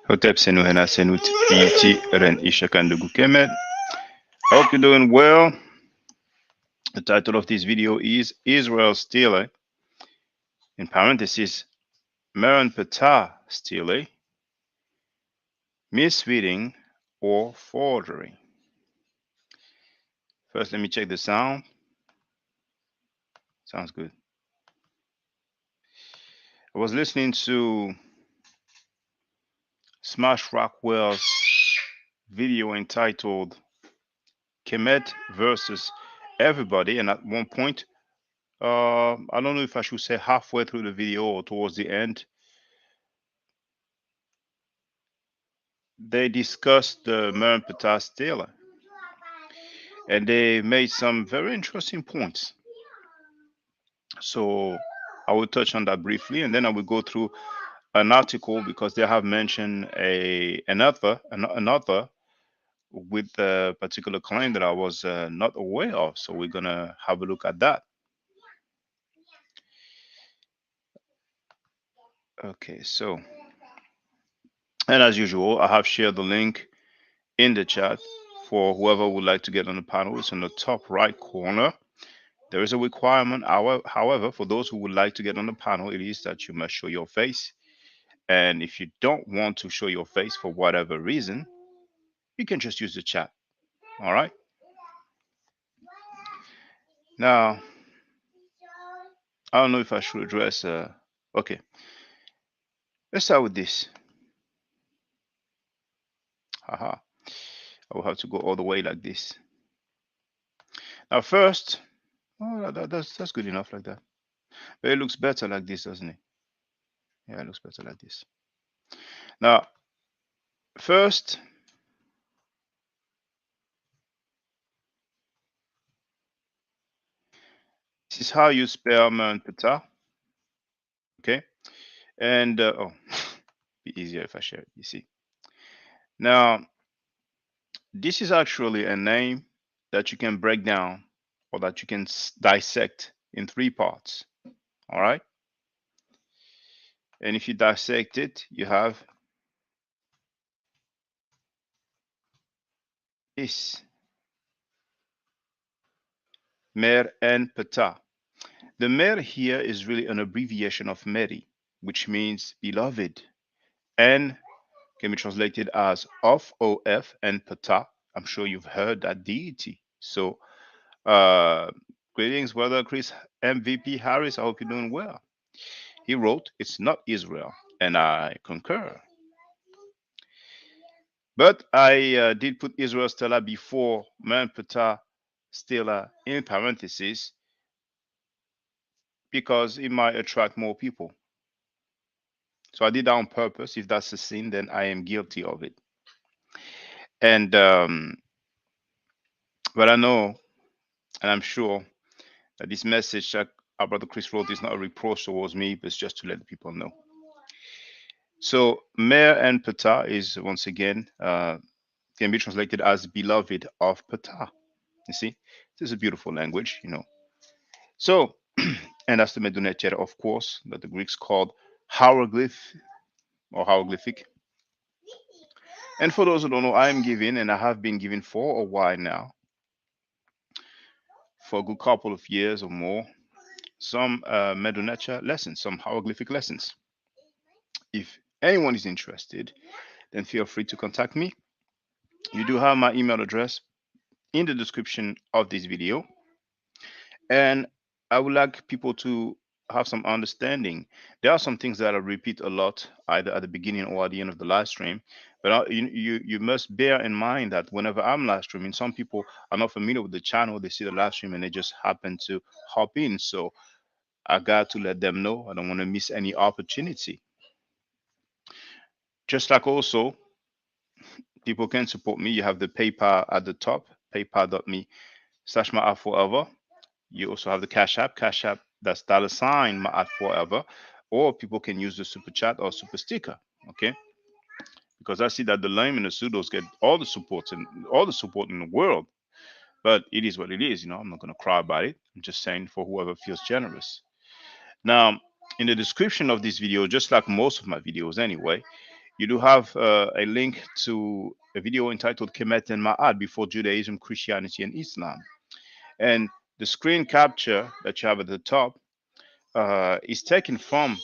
Hotep Senu Hena Senut Iti Ren Ishakandugu Kemet. I hope you're doing well. The title of this video is Israel Stele, in parentheses, Merneptah Stele, misreading or forgery. First, let me check the sound. Sounds good. I was listening to Smash Rockwell's video entitled Kemet versus Everybody, and at one point, I don't know if I should say halfway through the video or towards the end, they discussed the Merneptah Stele, and they made some very interesting points. So I will touch on that briefly, and then I will go through an article because they have mentioned another with a particular claim that I was not aware of. So we're gonna have a look at that. Okay, so, and as usual, I have shared the link in the chat for whoever would like to get on the panel. It's in the top right corner. There is a requirement, however, for those who would like to get on the panel, it is that you must show your face. And if you don't want to show your face for whatever reason, you can just use the chat. All right. Now, I don't know if I should address. Okay, let's start with this. Haha. I will have to go all the way like this. Now, first, oh, that's good enough like that. But it looks better like this, doesn't it? Yeah, it looks better like this. Now, first, this is how you spell Merneptah. Okay, and oh, be easier if I share it. You see. Now, this is actually a name that you can break down or that you can dissect in three parts. All right. And if you dissect it, you have this Merneptah. The Mer here is really an abbreviation of Meri, which means beloved, and can be translated as of, and Ptah. I'm sure you've heard that deity. So, greetings, brother Chris MVP Harris. I hope you're doing well. He wrote, "It's not Israel," and I concur. But I did put Israel Stella before Merneptah Stella in parentheses because it might attract more people. So I did that on purpose. If that's a sin, then I am guilty of it. And but I know, and I'm sure that this message that our brother Chris wrote is not a reproach towards me, but it's just to let the people know. So Merneptah is once again can be translated as beloved of Ptah. You see, this is a beautiful language, you know. So, and that's the Medunetier, of course, that the Greeks called hieroglyph. or hieroglyphic. And for those who don't know, I am giving, and I have been giving for a while now, for a good couple of years or more, some Merneptah lessons, some hieroglyphic lessons. If anyone is interested, then feel free to contact me. You do have my email address in the description of this video. And I would like people to have some understanding. There are some things that I repeat a lot, either at the beginning or at the end of the live stream. But you must bear in mind that whenever I'm live streaming, some people are not familiar with the channel. They see the live stream and they just happen to hop in. So I got to let them know. I don't want to miss any opportunity. Just like also, people can support me. You have the PayPal at the top, paypal.me/myadforever. You also have the Cash App, that's $ my forever, or people can use the super chat or super sticker. Okay, because I see that the lame and the pseudos get all the support in the world, but it is what it is. I'm not gonna cry about it. I'm just saying for whoever feels generous. Now, in the description of this video, just like most of my videos anyway, you do have a link to a video entitled Kemet and Ma'at before Judaism, Christianity, and Islam. And the screen capture that you have at the top is taken from.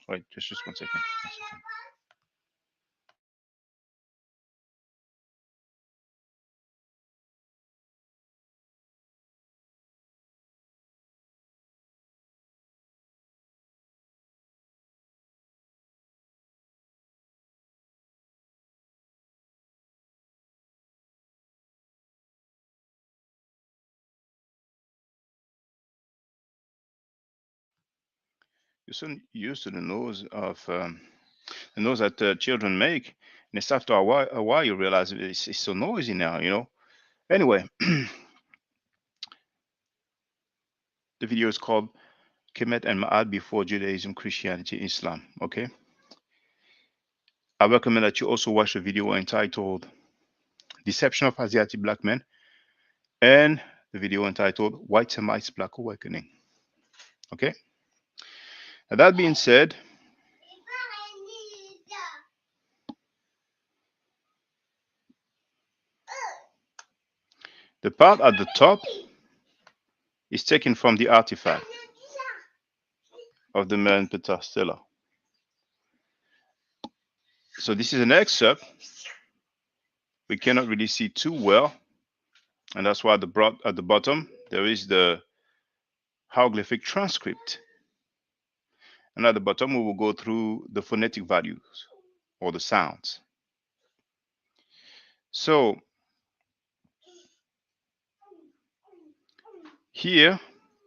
Wait, just 1 second. 1 second. You're so used to the noise that children make, and it's after a while you realize it's so noisy now. Anyway, the video is called Kemet and Ma'at before Judaism, Christianity, Islam. Okay, I recommend that you also watch the video entitled Deception of Asiatic Black Men and the video entitled White Semites Black Awakening. Okay, now that being said, the part at the top is taken from the artifact of the Merneptah Stele. So this is an excerpt. We cannot really see too well, and that's why at the bottom there is the hieroglyphic transcript. And at the bottom we will go through the phonetic values or the sounds. So here,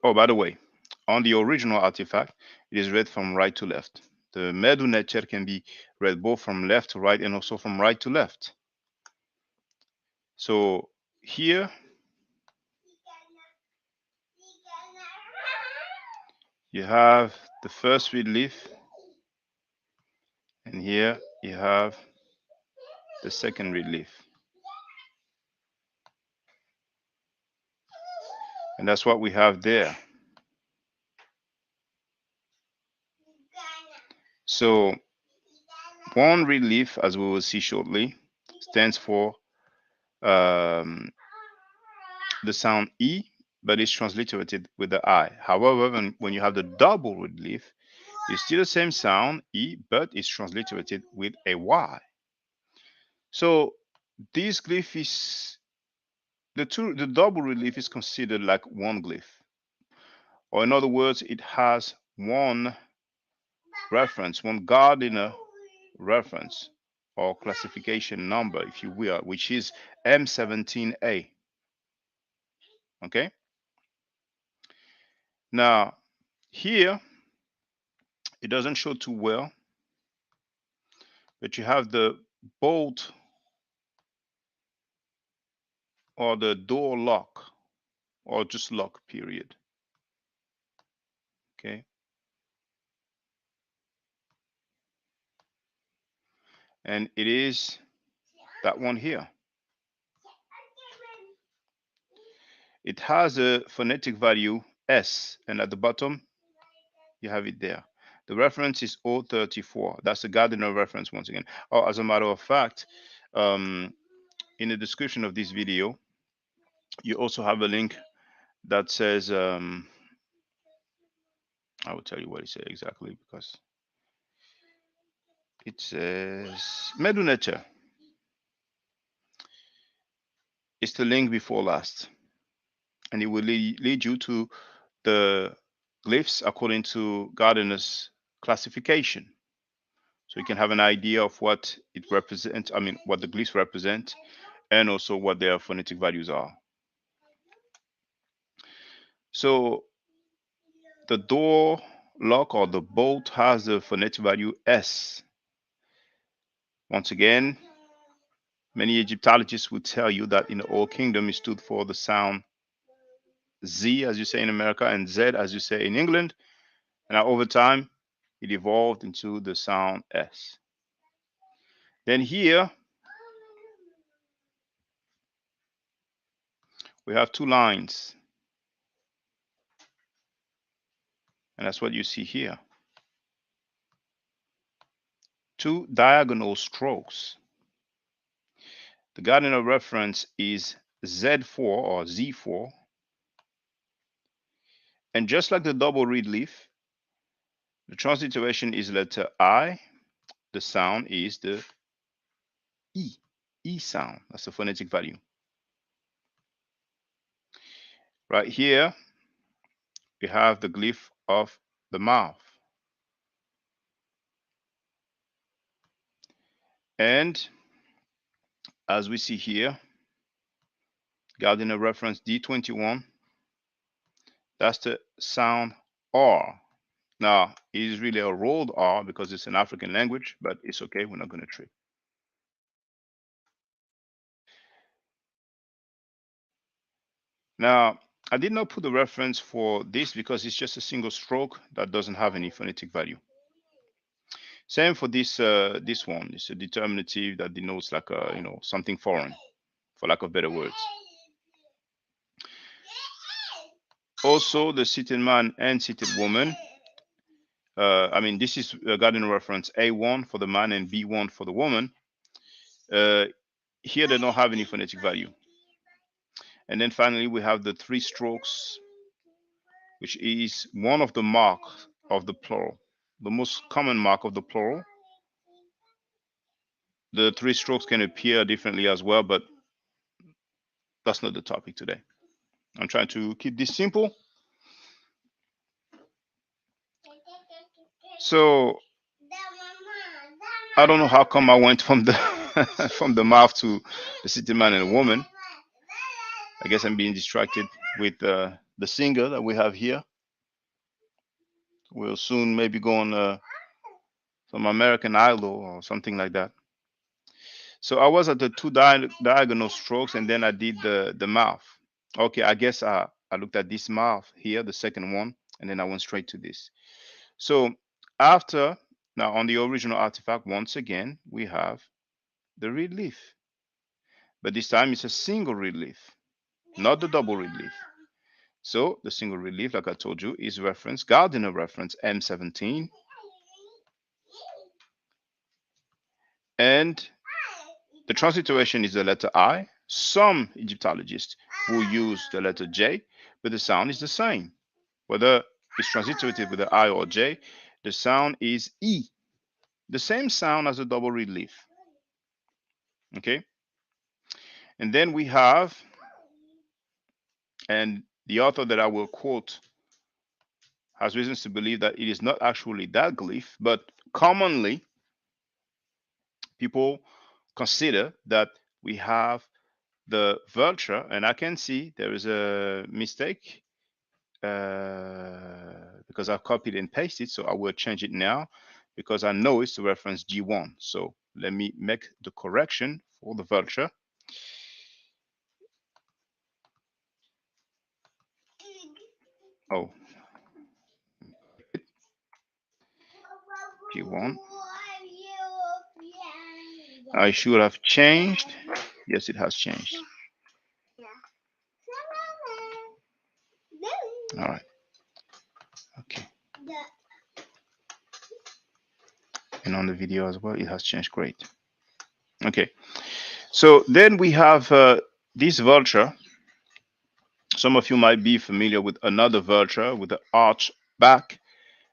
oh, by the way, on the original artifact, it is read from right to left. The Merneptah can be read both from left to right and also from right to left. So here you have the first reed leaf, and here you have the second reed leaf. And that's what we have there. So one reed leaf, as we will see shortly, stands for um, the sound E, but it's transliterated with the I. However, when you have the double reed leaf, it's still the same sound E, but it's transliterated with a Y. So this glyph is the double reed leaf is considered like one glyph, or in other words, it has one reference, one Gardiner reference or classification number, if you will, which is M17A. Okay. Now here it doesn't show too well, but you have the bolt or the door lock or just lock period. Okay. And it is that one here. It has a phonetic value S, and at the bottom you have it there. The reference is 034. That's the Gardner reference once again. Oh, as a matter of fact, in the description of this video, you also have a link that says, I will tell you what it says exactly, because it says Merneptah. It's the link before last, and it will lead you to the glyphs according to Gardner's classification. So you can have an idea of what it represents, I mean, what the glyphs represent, and also what their phonetic values are. So the door lock or the bolt has the phonetic value S. Once again, many Egyptologists would tell you that in the Old Kingdom it stood for the sound Z, as you say in America, and Z, as you say in England. And over time, it evolved into the sound S. Then here, we have two lines. And that's what you see here. Two diagonal strokes. The Gardner reference is Z4 or Z4. And just like the double reed leaf, the transliteration is letter I. The sound is the E. E sound. That's the phonetic value. Right here, we have the glyph of the mouth. And as we see here, Gardner reference D21, that's the sound R. Now, it is really a rolled R because it's an African language, but it's okay. We're not going to trip. Now, I did not put the reference for this because it's just a single stroke that doesn't have any phonetic value. Same for this this one. It's a determinative that denotes like a, you know, something foreign, for lack of better words. Also, the seated man and seated woman. I mean, this is Gardner reference A1 for the man and B1 for the woman. Here they don't have any phonetic value. And then finally, we have the three strokes, which is one of the marks of the plural, the most common mark of the plural. The three strokes can appear differently as well, but that's not the topic today. I'm trying to keep this simple. So I don't know how come I went from the from the mouth to the city man and woman. I guess I'm being distracted with the singer that we have here. We'll soon maybe go on some American Idol or something like that. So I was at the two diagonal strokes, and then I did the mouth. Okay, I guess I looked at this mouth here, the second one, and then I went straight to this. So after, now on the original artifact, once again, we have the reed leaf. But this time it's a single reed leaf, not the double reed leaf. So the single reed leaf, like I told you, is reference, Gardner reference M17. And the transliteration is the letter I. Some Egyptologists will use the letter J, but the sound is the same. Whether it's transliterated with the I or J, the sound is E. The same sound as a double reed leaf. Okay? And then we have, and the author that I will quote has reasons to believe that it is not actually that glyph, but commonly people consider that we have the vulture, and I can see there is a mistake because I've copied and pasted, so I will change it now because I know it's to reference G1. So let me make the correction for the vulture. Oh, G1. I should have changed. Yes, it has changed. All right. Okay. looking on the video as well, it has changed. Great. Okay. So then we have this vulture. Some of you might be familiar with another vulture with the arch back,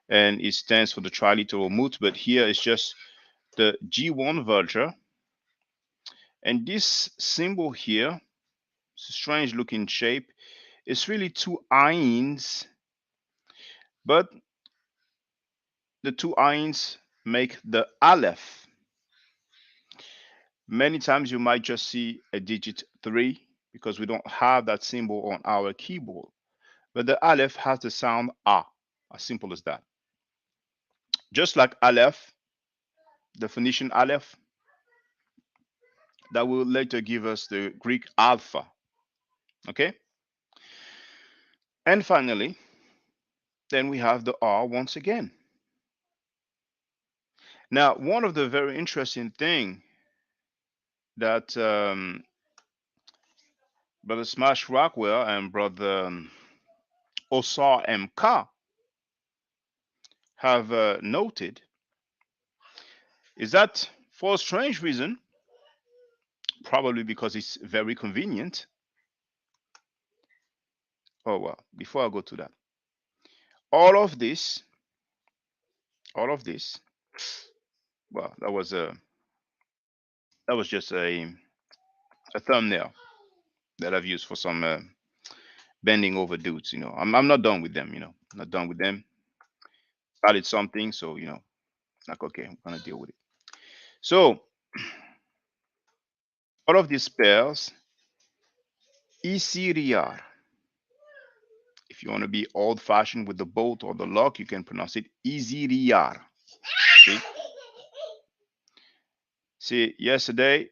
and it stands for the triliteral moot, but here it's just the G1 vulture. And this symbol here, it's a strange looking shape. It's really two eyes, but the two eyes make the Aleph. Many times you might just see a digit 3 because we don't have that symbol on our keyboard. But the Aleph has the sound A, as simple as that. Just like Aleph, the Phoenician Aleph, that will later give us the Greek Alpha. Okay? And finally, then we have the R once again. Now, one of the very interesting thing that Brother Smash Rockwell and Brother Osar MK have noted is that for a strange reason, probably because it's very convenient. Oh well, before I go to that, all of this, all of this, well, that was just a thumbnail that I've used for some bending over dudes. I'm not done with them. I'm not done with them. Started something, so like okay, I'm gonna deal with it. So all of these spells, Isiriar. If you want to be old-fashioned with the bolt or the lock, you can pronounce it Isiriar. See? See, yesterday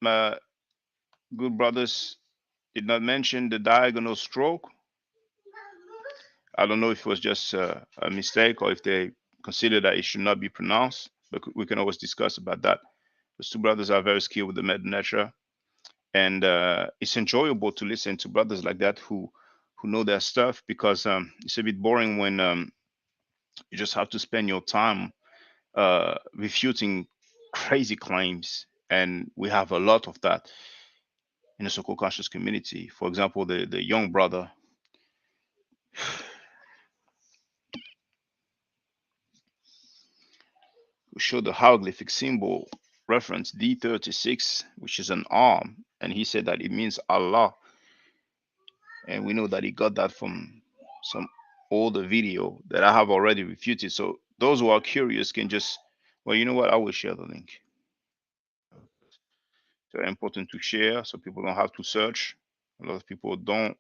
my good brothers did not mention the diagonal stroke. I don't know if it was just a mistake or if they consider that it should not be pronounced, but we can always discuss about that. Those two brothers are very skilled with the Merneptah, and it's enjoyable to listen to brothers like that who know their stuff because it's a bit boring when you just have to spend your time refuting crazy claims, and we have a lot of that in the so-called conscious community. For example, the young brother who showed the hieroglyphic symbol reference D36, which is an arm, and he said that it means Allah, and we know that he got that from some older video that I have already refuted. So those who are curious can just, well, you know what? I will share the link. It's very important to share so people don't have to search. A lot of people don't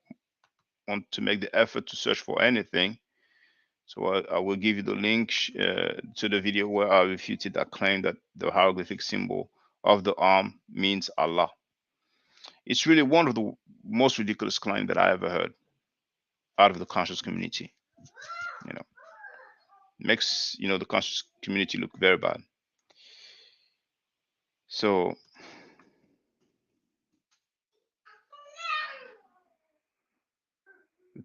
want to make the effort to search for anything. So I will give you the link to the video where I refuted that claim that the hieroglyphic symbol of the arm means Allah. It's really one of the most ridiculous claims that I ever heard out of the conscious community. You know, makes the conscious community look very bad. So the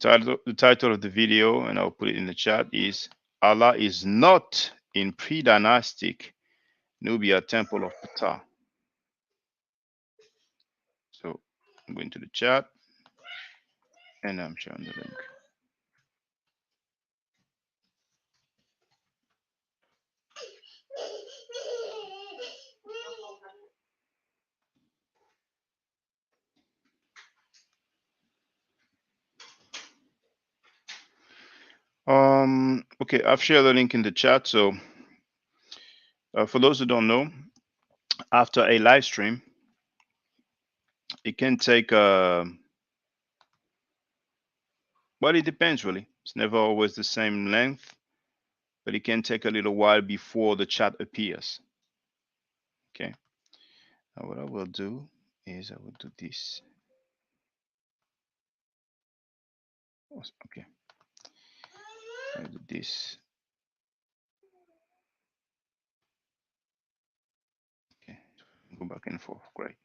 title of the video, and I'll put it in the chat, is Allah is not in pre-dynastic Nubia temple of Ptah. So I'm going to the chat and I'm sharing the link. Okay, I've shared the link in the chat. So for those who don't know, after a live stream, it can take well, it depends really. It's never always the same length, but it can take a little while before the chat appears. Okay. Now what I will do is I will do this. Okay. I'll do this. Okay. Go back and forth. Great.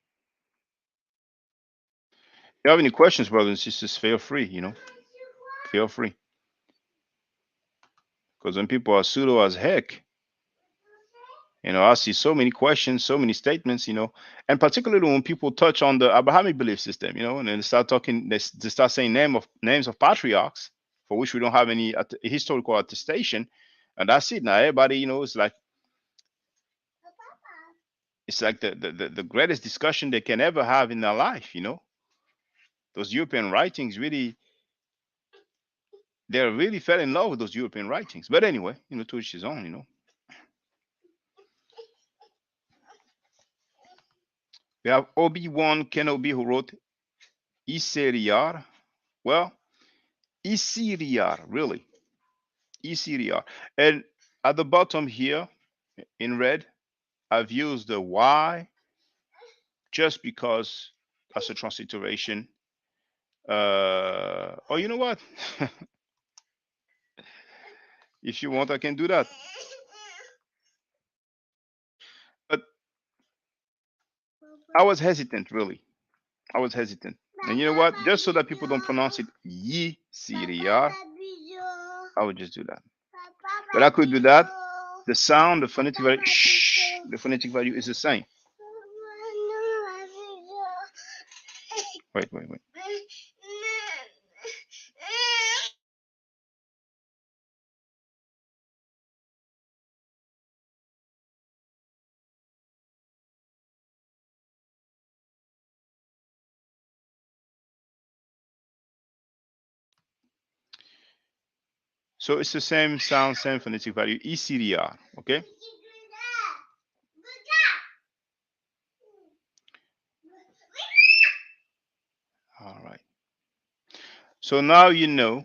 If you have any questions, brothers and sisters, feel free, feel free. Because when people are pseudo as heck, I see so many questions, so many statements, and particularly when people touch on the Abrahamic belief system, and then they start talking, they start saying names of patriarchs for which we don't have any historical attestation, and that's it. Now everybody, it's like the greatest discussion they can ever have in their life. Those European writings really, they really fell in love with those European writings. But anyway, to each his own. We have Obi-Wan Kenobi who wrote Iseriar. Well, Isiriar, really. Isiriar. And at the bottom here in red, I've used the Y just because as a transliteration. Oh, you know what? If you want, I can do that. But I was hesitant, really. I was hesitant. And you know what? Just so that people don't pronounce it Yisiriar, I would just do that. But I could do that. The sound, the phonetic value, the phonetic value is the same. Wait, wait, wait. So it's the same sound, same phonetic value, ECDR, okay? All right. So now you know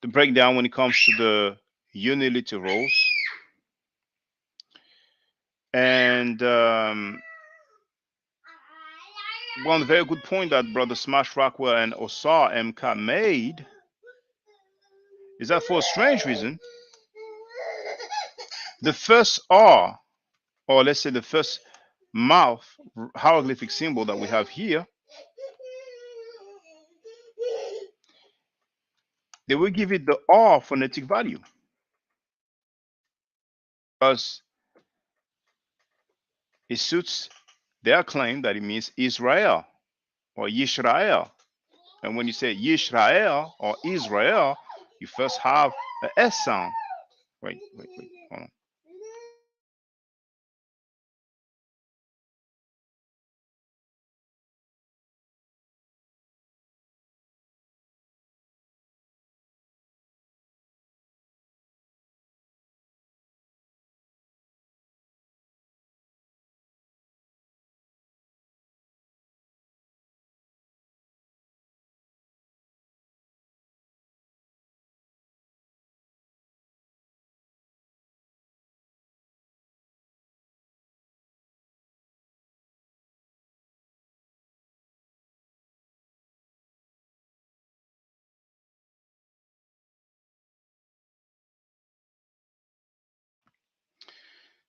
the breakdown when it comes to the uniliterals. And one very good point that Brother Smash Rockwell and Osar MK made is that for a strange reason, the first R, or let's say the first mouth hieroglyphic symbol that we have here, they will give it the R phonetic value because it suits their claim that it means Israel or Yisrael. And when you say Yisrael or Israel, you first have the S sound. Wait, wait, wait. Hold on.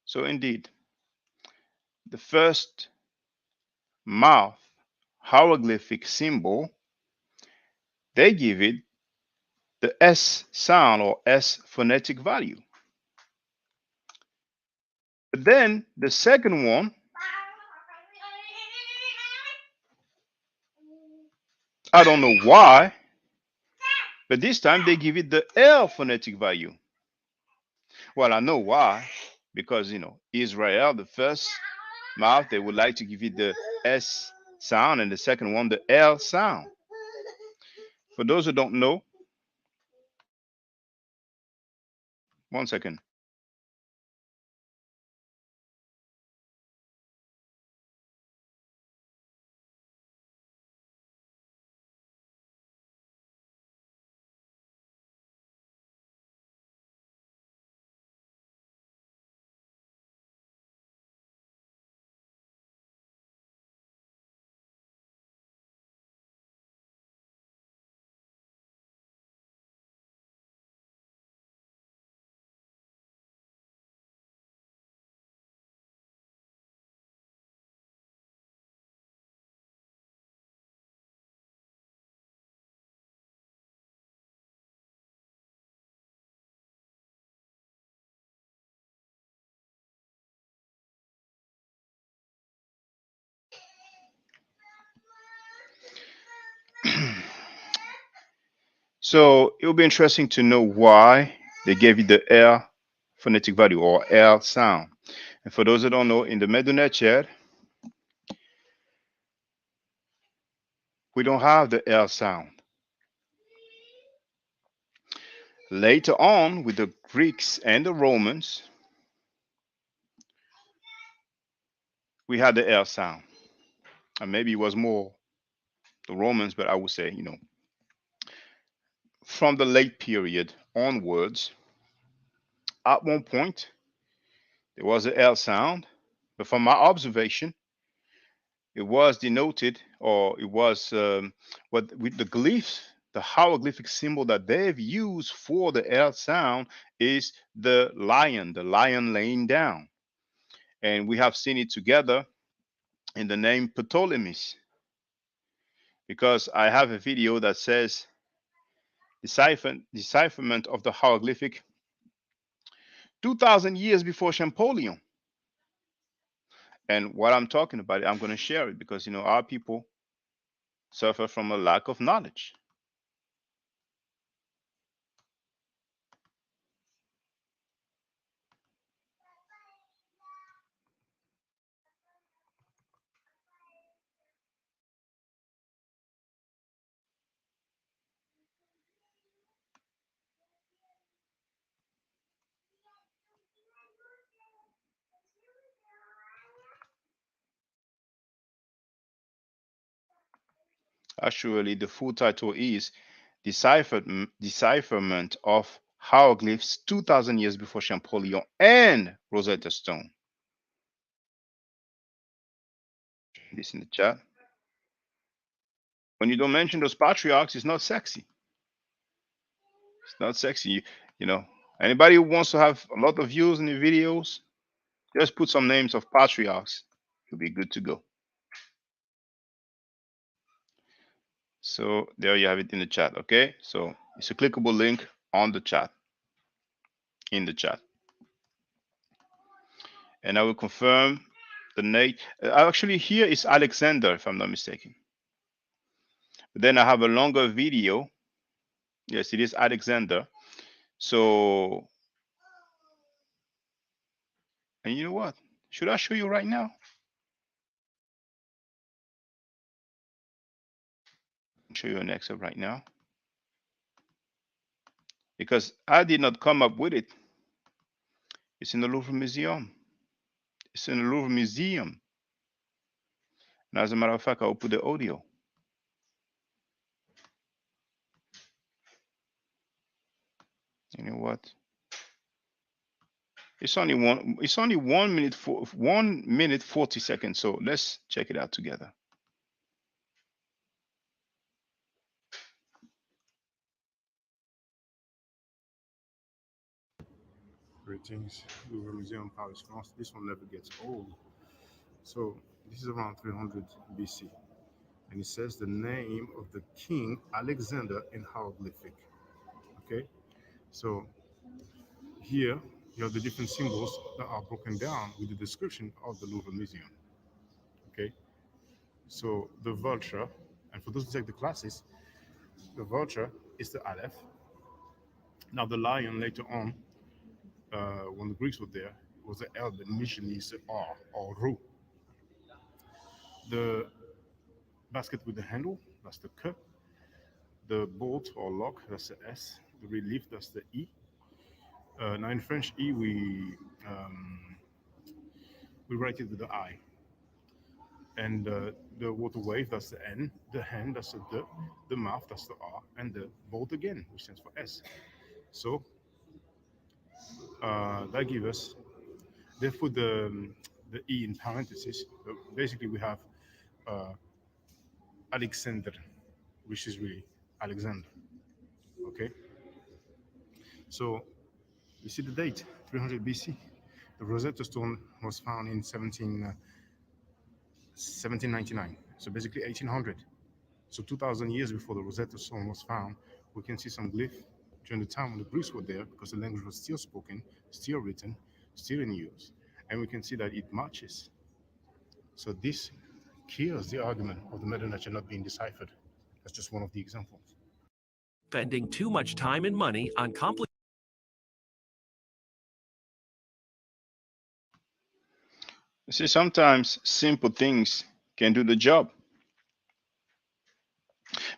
So indeed, the first mouth hieroglyphic symbol, they give it the S sound or S phonetic value. But then the second one, I don't know why, but this time they give it the L phonetic value. Well, I know why, because Israel, the first mouth, they would like to give it the S sound, and the second one, the L sound. For those who don't know, one second. So it will be interesting to know why they gave you the R phonetic value or R sound. And for those that don't know, in the Medunet chat, we don't have the R sound. Later on, with the Greeks and the Romans, we had the R sound. And maybe it was more the Romans, but I would say, from the late period onwards, at one point, there was a L sound. But from my observation, it was denoted, or it was what with the glyphs, the hieroglyphic symbol that they've used for the L sound is the lion laying down. And we have seen it together in the name Ptolemy's, because I have a video that says decipherment of the hieroglyphic 2000 years before Champollion. And what I'm talking about, I'm going to share it because our people suffer from a lack of knowledge. Actually, the full title is Decipherment of Hieroglyphs 2000 years before Champollion and Rosetta Stone. This in the chat. When you don't mention those patriarchs, it's not sexy. It's not sexy. You know, anybody who wants to have a lot of views in the videos, just put some names of patriarchs. You'll be good to go. So there you have it in the chat. Okay. So it's a clickable link on the chat, in the chat. And I will confirm the name. Actually, here is Alexander, if I'm not mistaken. But then I have a longer video. Yes, it is Alexander. So, and you know what? Should I show you right now? I'll show you an excerpt right now. Because I did not come up with it. It's in the Louvre Museum. It's in the Louvre Museum. And as a matter of fact, I'll put the audio. You know what? It's only 1 minute 40 seconds. So let's check it out together. Greetings, Louvre Museum, Paris, France. This one never gets old. So this is around 300 BC, and it says the name of the king Alexander in hieroglyphic. Okay, so here you have the different symbols that are broken down with the description of the Louvre Museum. Okay, so the vulture, and for those who take the classes, the vulture is the Aleph. Now the lion later on, when the Greeks were there, was the L, but initially it's the R or Ru. The basket with the handle, that's the K. The bolt or lock, that's the S. The relief, that's the E. Now in French, E we write it with the I. And the water wave, that's the N. The hand, that's the D. The mouth, that's the R. And the bolt again, which stands for S. So that gives us, they put the E in parentheses. So basically, we have uh, Alexander, which is really Alexander. Okay, so you see the date, 300 BC. The Rosetta Stone was found in 1799, so basically 1800. So 2,000 years before the Rosetta Stone was found, we can see some glyph during the time when the Greeks were there, because the language was still spoken, still written, still in use, and we can see that it matches. So this kills the argument of the Merneptah not being deciphered. That's just one of the examples. spending too much time and money on complicated. See, sometimes simple things can do the job.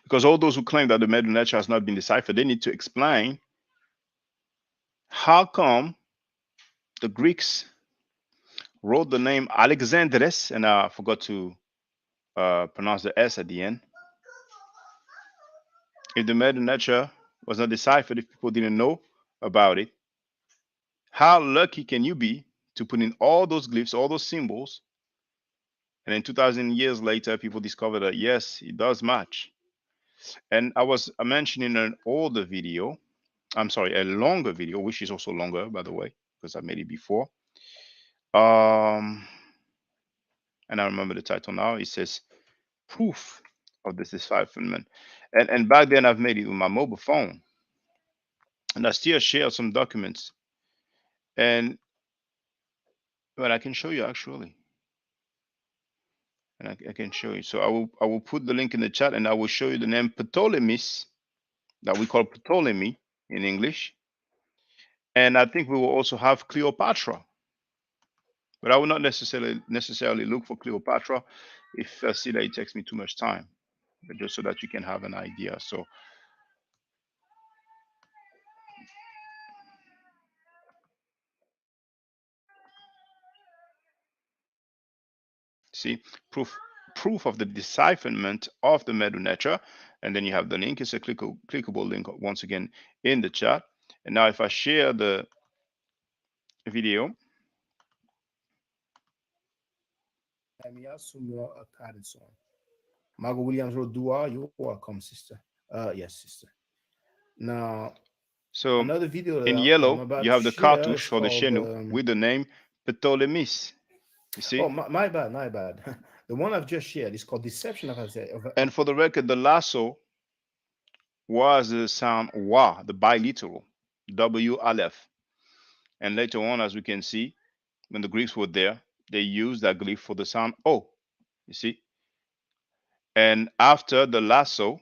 Because all those who claim that the Medu Neter has not been deciphered, they need to explain how come the Greeks wrote the name Alexandres, and I forgot to pronounce the S at the end. If the Medu Neter was not deciphered, if people didn't know about it, how lucky can you be to put in all those glyphs, all those symbols, and then 2,000 years later, people discover that yes, it does match. And I was mentioning an older video, I'm sorry, a longer video, which is also longer, by the way, because I made it before. Um, and I remember the title now. It says proof of this decipherment. And back then I've made it with my mobile phone, and I still share some documents. And but I can show you actually, and I can show you. So I will put the link in the chat, and I will show you the name Ptolemies that we call Ptolemy in English. And I think we will also have Cleopatra, but I will not necessarily look for Cleopatra if I see that it takes me too much time, but just so that you can have an idea. So see, proof of the decipherment of the Medu Neter, and then you have the link. It's a clickable link once again in the chat. And now if I share the video, Margot Williams wrote Dua, you're welcome, sister. Yes, sister. Now, so another video in that I'm yellow about you to have the share cartouche is for the called. Chenu with the name Ptolemies. You Oh, see, my bad, my bad. The one I've just shared is called Deception and for the record, the lasso was the sound wa, the biliteral W aleph. And later on, as we can see, when the Greeks were there, they used that glyph for the sound O. You see? And after the lasso,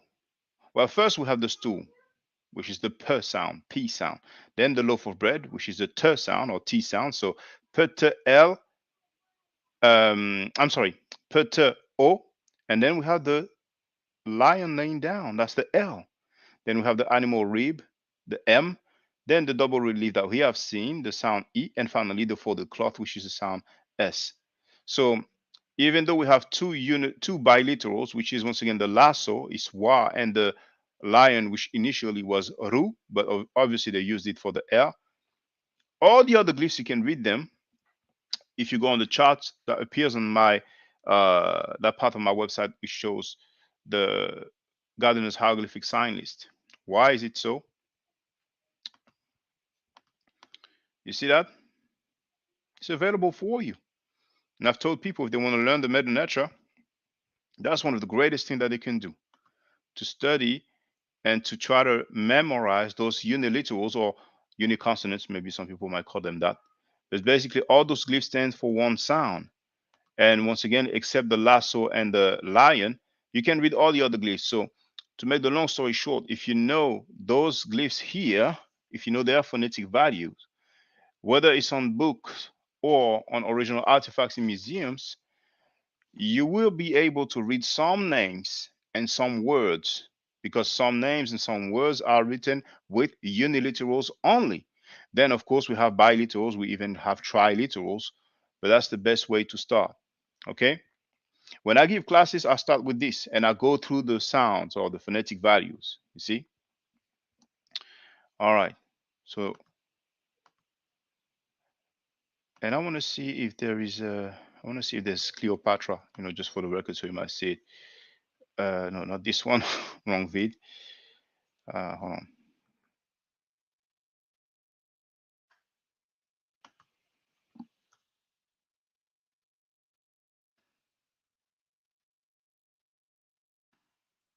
well, first we have the stool, which is the per sound, P sound. Then the loaf of bread, which is the ter sound or T sound. So per te L, I'm sorry, per te O. And then we have the lion laying down. That's the L. Then we have the animal rib, the M, then the double relief that we have seen, the sound E, and finally the folded cloth, which is the sound S. So even though we have two biliterals, which is once again the lasso is wa, and the lion, which initially was ru, but obviously they used it for the L. All the other glyphs you can read them if you go on the charts that appears on my that part of my website, which shows the Gardener's hieroglyphic sign list. Why is it so? You see that? It's available for you. And I've told people if they want to learn the Medu Neter, that's one of the greatest things that they can do to study and to try to memorize those uniliterals or uniconsonants, maybe some people might call them that. But basically, all those glyphs stand for one sound. And once again, except the lasso and the lion, you can read all the other glyphs. So, to make the long story short, if you know those glyphs here, if you know their phonetic values, whether it's on books or on original artifacts in museums, you will be able to read some names and some words because some names and some words are written with uniliterals only. Then, of course, we have biliterals, we even have triliterals, but that's the best way to start. Okay? When I give classes, I start with this and I go through the sounds or the phonetic values. You see? All right. So, and I want to see if there is a, I want to see if there's Cleopatra, just for the record, so you might see it. No, not this one. Wrong vid. Hold on.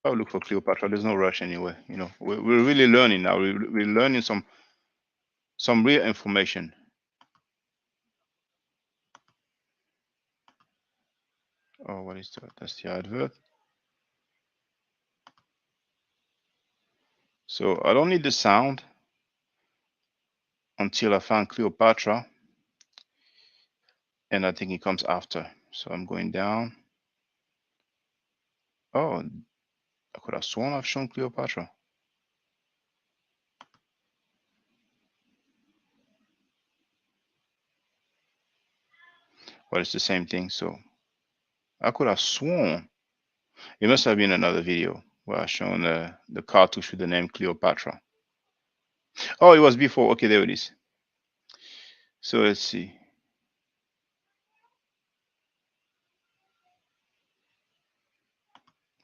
I'll look for Cleopatra. There's no rush anyway. We're really learning now. We're learning some real information. Oh, that's the advert. So I don't need the sound until I find Cleopatra, and I think it comes after. So I'm going down. Oh, I could have sworn I've shown Cleopatra. But it's the same thing. So I could have sworn it must have been another video where I shown the cartouche with the name Cleopatra. Oh, it was before. Okay, there it is. So let's see.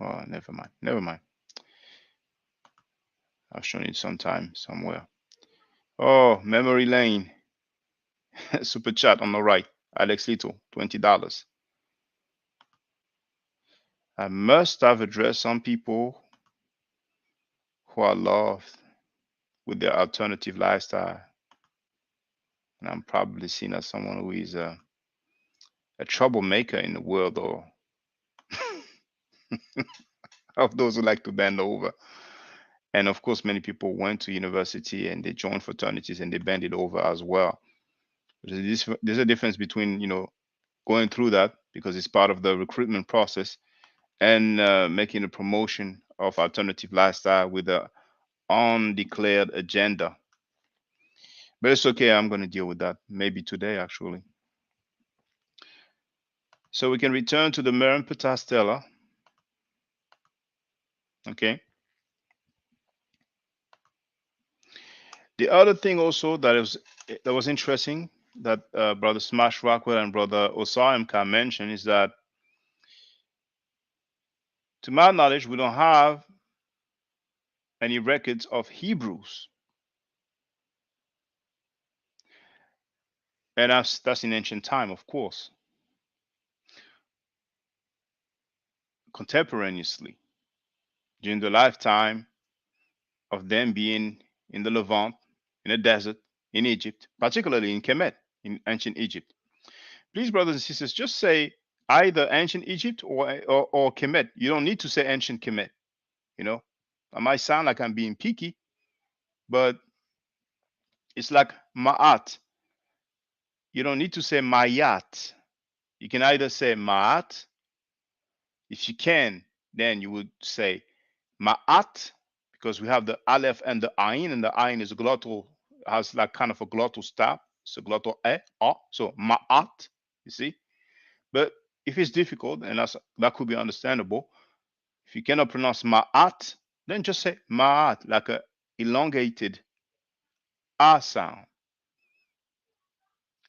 Oh, never mind. Never mind. I've shown it sometime somewhere. Oh, memory lane. Super chat on the right. Alex Little, $20. I must have addressed some people who are loved with their alternative lifestyle. And I'm probably seen as someone who is a troublemaker in the world, or of those who like to bend over. And of course, many people went to university and they joined fraternities and they bended over as well. There's a difference between, going through that because it's part of the recruitment process, and making a promotion of alternative lifestyle with a undeclared agenda. But it's okay. I'm going to deal with that maybe today, actually. So we can return to the Merneptah Stele. Okay. The other thing also that was interesting that Brother Smash Rockwell and Brother Osaimka mentioned is that, to my knowledge, we don't have any records of Hebrews, and that's in ancient time, of course, contemporaneously during the lifetime of them being in the Levant, in the desert, in Egypt, particularly in Kemet, in ancient Egypt. Please, brothers and sisters, just say either ancient Egypt or Kemet. You don't need to say ancient Kemet. You know, I might sound like I'm being picky, but it's like Ma'at. You don't need to say Mayat. You can either say Ma'at. If you can, then you would say Ma'at, because we have the Aleph and the Ain, and the Ain is a glottal, has like kind of a glottal stop. It's a glottal A. So Ma'at, you see. But if it's difficult, and that could be understandable, if you cannot pronounce Ma'at, then just say Ma'at, like a elongated A sound.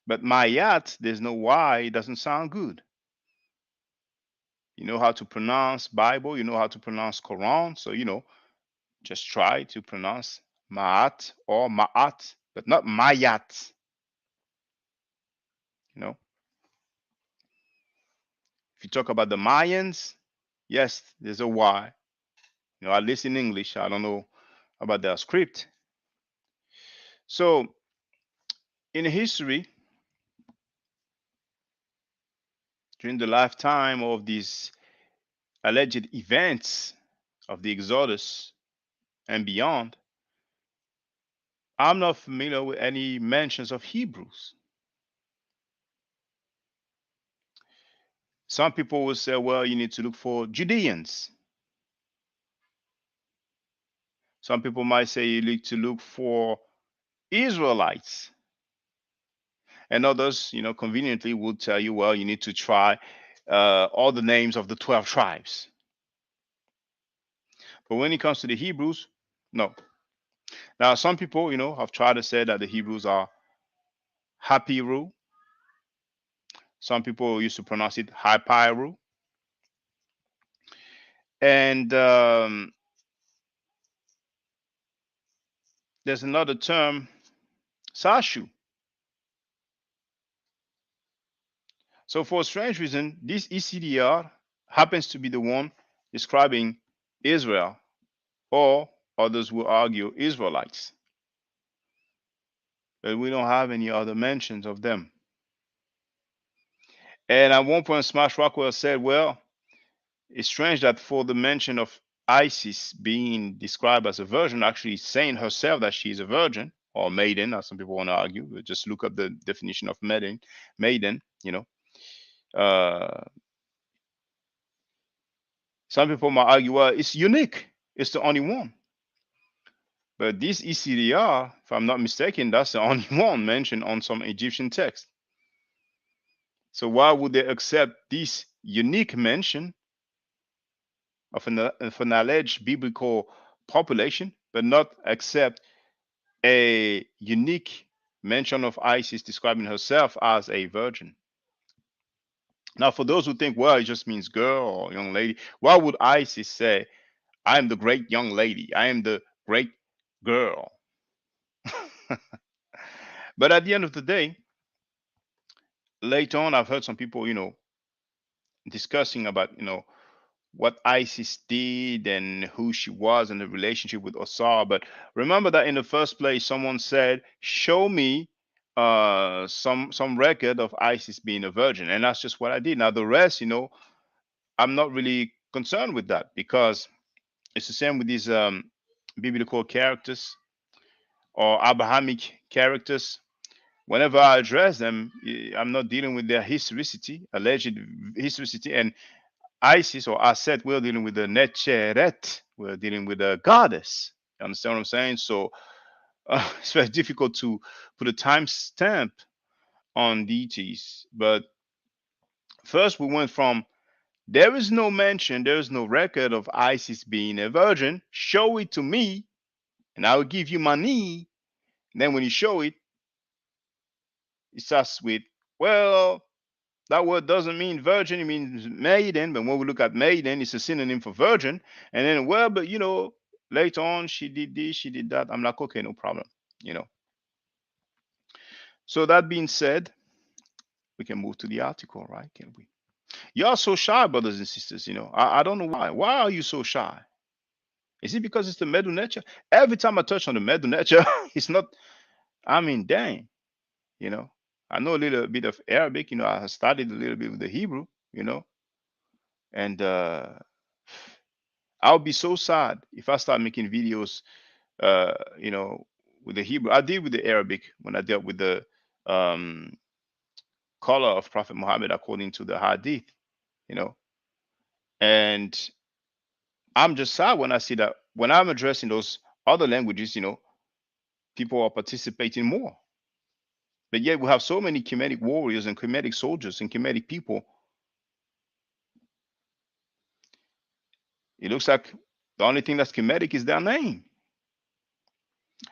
But Mayat, there's no Y, it doesn't sound good. You know how to pronounce Bible, you know how to pronounce Quran, so just try to pronounce Ma'at or Ma'at, but not Mayat. You know, if you talk about the Mayans, yes, there's a Y. At least in English, I don't know about their script. So in history, during the lifetime of these alleged events of the Exodus and beyond, I'm not familiar with any mentions of Hebrews. Some people will say, well, you need to look for Judeans. Some people might say you need to look for Israelites. And others, conveniently will tell you, well, you need to try all the names of the 12 tribes. But when it comes to the Hebrews, no. Now, some people, have tried to say that the Hebrews are Hapiru. Some people used to pronounce it Hypiru. And there's another term, Sashu. So for a strange reason, this ECDR happens to be the one describing Israel, or others will argue Israelites. But we don't have any other mentions of them. And at one point, Smash Rockwell said, well, it's strange that for the mention of Isis being described as a virgin, actually saying herself that she's a virgin or maiden, as some people want to argue. Just look up the definition of maiden. Maiden, uh, some people might argue, well, it's unique. It's the only one. But this ECDR, if I'm not mistaken, that's the only one mentioned on some Egyptian text. So why would they accept this unique mention of an alleged biblical population, but not accept a unique mention of Isis describing herself as a virgin? Now, for those who think, well, it just means girl or young lady, why would Isis say, I am the great young lady, I am the great girl? But at the end of the day, later on, I've heard some people, discussing about, what Isis did and who she was and the relationship with Osar. But remember that in the first place, someone said, "Show me some record of Isis being a virgin," and that's just what I did. Now the rest, I'm not really concerned with that because it's the same with these biblical characters or Abrahamic characters. Whenever I address them, I'm not dealing with their historicity, alleged historicity, and Isis or Aset, we're dealing with the Necheret. We're dealing with a goddess. You understand what I'm saying? So it's very difficult to put a time stamp on deities. But first, we went from there is no mention, there is no record of Isis being a virgin. Show it to me, and I will give you money. And then when you show it, it starts with, well, that word doesn't mean virgin, it means maiden. But when we look at maiden, it's a synonym for virgin. And then, well, but later on, she did this, she did that. I'm like, okay, no problem. You know. So that being said, we can move to the article, right? Can we? You are so shy, brothers and sisters. I don't know why. Why are you so shy? Is it because it's the Medu nature? Every time I touch on the Medu nature, it's not. I mean, dang. You know, I know a little bit of Arabic. I studied a little bit with the Hebrew. You know, and I'll be so sad if I start making videos, uh, you know, with the Hebrew. I did with the Arabic when I dealt with the um, color of Prophet Muhammad according to the Hadith, you know. And I'm just sad when I see that when I'm addressing those other languages, people are participating more. But yet we have so many Kemetic warriors and Kemetic soldiers and Kemetic people. It looks like the only thing that's Kemetic is their name.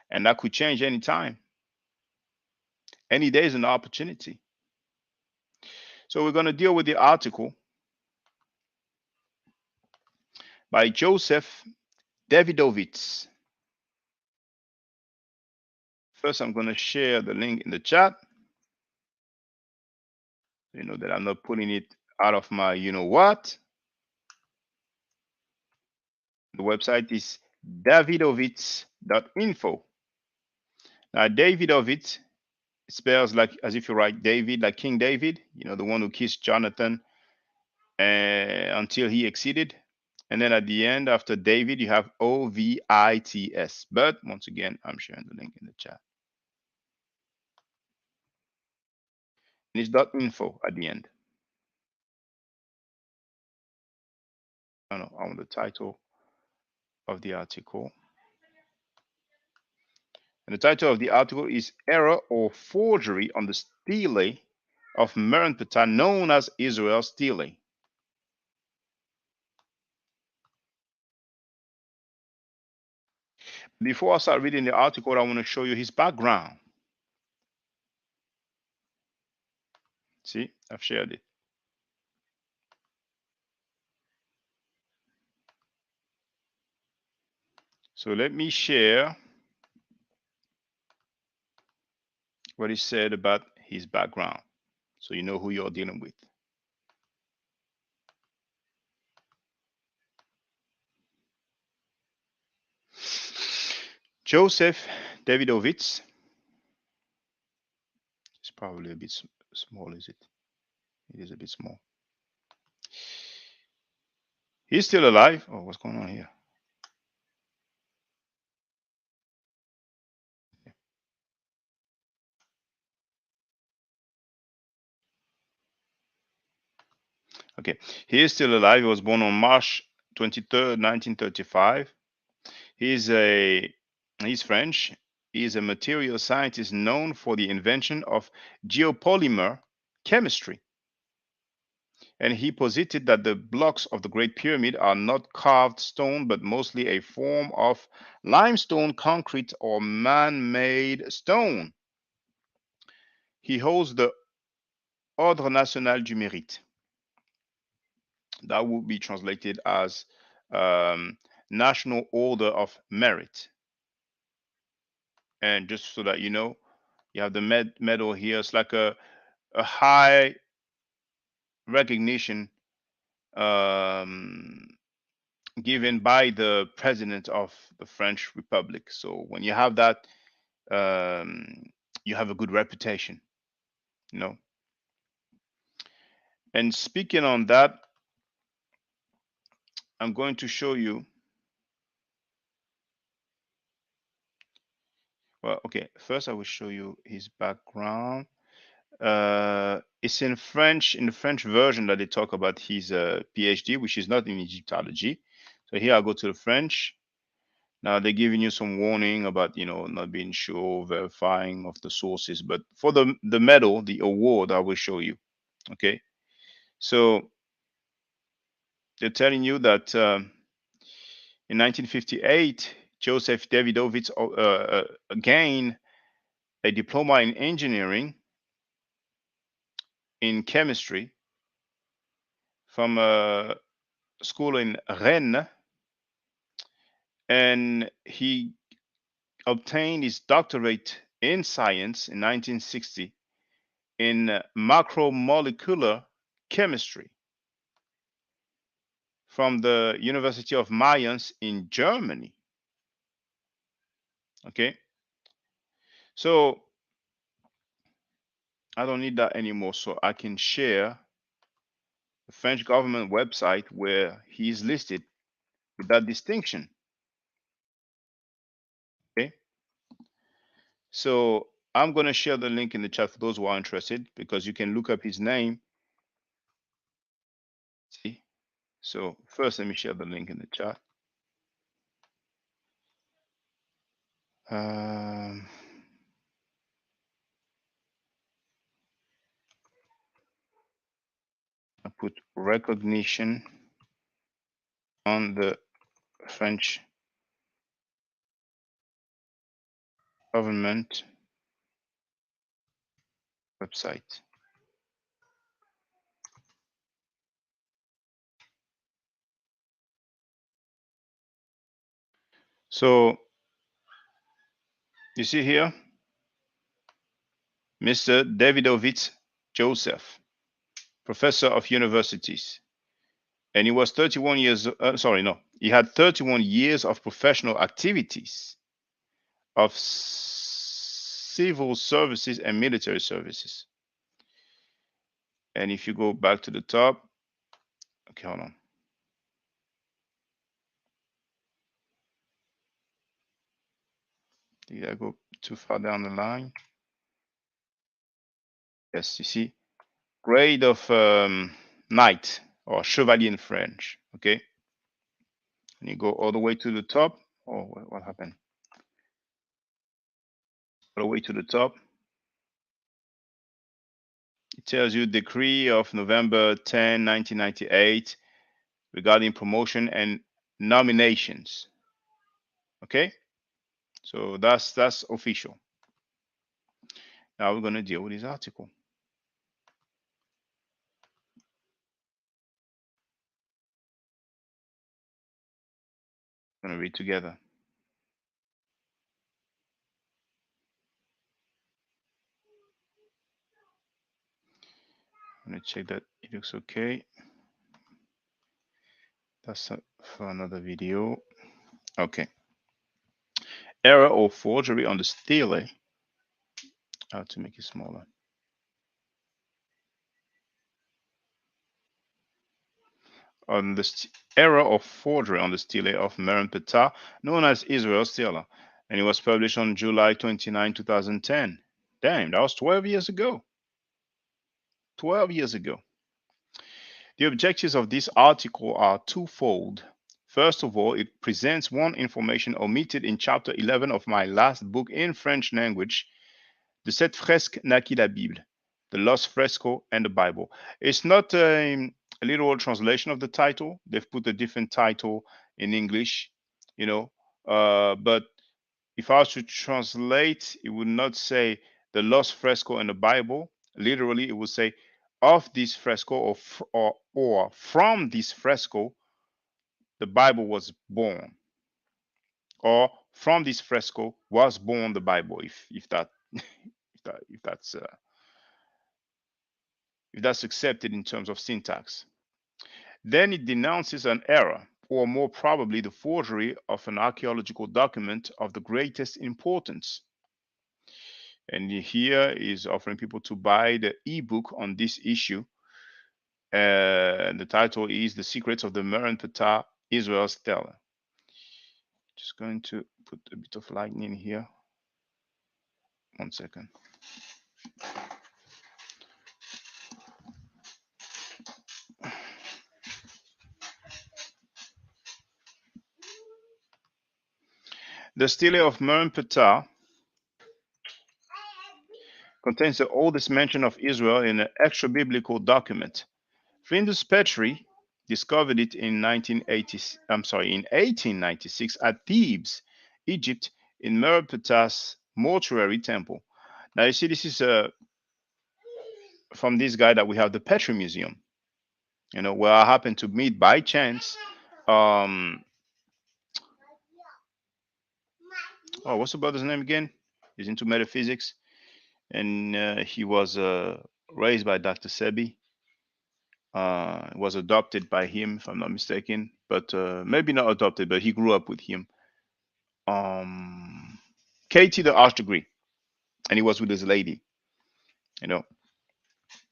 And that could change any time. Any day is an opportunity. So we're going to deal with the article by Joseph Davidovitz. First, I'm going to share the link in the chat. You know that I'm not putting it out of my what. The website is davidovitz.info. Now, Davidovitz spells like as if you write David, like King David, the one who kissed Jonathan until he exceeded. And then at the end, after David, you have Ovits. But once again, I'm sharing the link in the chat. And it's .info at the end. I don't know, I want the title of the article. And the title of the article is Error or Forgery on the Stele of Merneptah, known as Israel's Stele. Before I start reading the article, I want to show you his background. See, I've shared it. So let me share what he said about his background so you know who you're dealing with. Joseph Davidovitz. It's probably a bit small, is it? It is a bit small. He's still alive. Oh, what's going on here? Okay, he is still alive. He was born on March 23rd, 1935. He's a he's French. He's a material scientist known for the invention of geopolymer chemistry. And he posited that the blocks of the Great Pyramid are not carved stone, but mostly a form of limestone, concrete, or man made stone. He holds the Ordre National du Mérite. That would be translated as um, National Order of Merit. And just so that you know, you have the medal here. It's like a high recognition um, given by the president of the French Republic. So when you have that, um, you have a good reputation, you know. And speaking on that, I'm going to show you. Well, okay. First, I will show you his background. It's in French, in the French version that they talk about his PhD, which is not in Egyptology. So here I go to the French. Now they're giving you some warning about, not being sure, verifying of the sources. But for the medal, the award, I will show you. Okay. So they're telling you that in 1958, Joseph Davidovich gained a diploma in engineering in chemistry from a school in Rennes, and he obtained his doctorate in science in 1960 in macromolecular chemistry from the University of Mayence in Germany. Okay, so I don't need that anymore, so I can share the French government website where he is listed with that distinction. Okay, so I'm going to share the link in the chat for those who are interested because you can look up his name. See, so first let me share the link in the chat. Um, I put recognition on the French government website. So you see here, Mr. Davidovich Joseph, professor of universities, and he was 31 years. Sorry, no, he had 31 years of professional activities of civil services and military services. And if you go back to the top, okay, hold on. Did I go too far down the line? Yes, you see, grade of knight or chevalier in French. Okay, and you go all the way to the top. Oh, what happened? All the way to the top. It tells you decree of November 10, 1998 regarding promotion and nominations. Okay, so that's official. Now we're going to deal with this article. We're going to read together. I'm going to check that it looks okay. That's for another video. Okay. Error or forgery on the stele. I have to make it smaller. On the error of forgery on the stele of Merneptah, known as Israel's stele, and it was published on July 29, 2010. Damn, that was 12 years ago. 12 years ago. The objectives of this article are twofold. First of all, it presents one information omitted in chapter 11 of my last book in French language, De cette fresque naquit la Bible, The Lost Fresco and the Bible. It's not a literal translation of the title. They've put a different title in English, you know. But if I was to translate, it would not say the lost fresco in the Bible. Literally, it would say of this fresco or from this fresco, the Bible was born, or from this fresco was born the Bible. If that if that's accepted in terms of syntax, then it denounces an error, or more probably the forgery of an archaeological document of the greatest importance. And here is offering people to buy the ebook on this issue. The title is The Secrets of the Merneptah Stele. Just going to put a bit of lighting in here. 1 second. The Stele of Merneptah contains the oldest mention of Israel in an extra biblical document. Findus Petrie discovered it in 1896 at Thebes, Egypt, in Merneptah's mortuary temple. Now you see, this is from this guy that we have the Petrie Museum. Where I happened to meet by chance. Um, what's the brother's name again? He's into metaphysics, and he was raised by Dr. Sebi. Was adopted by him, if I'm not mistaken, but maybe not adopted, but he grew up with him. Katie the Arch degree, and he was with his lady. You know,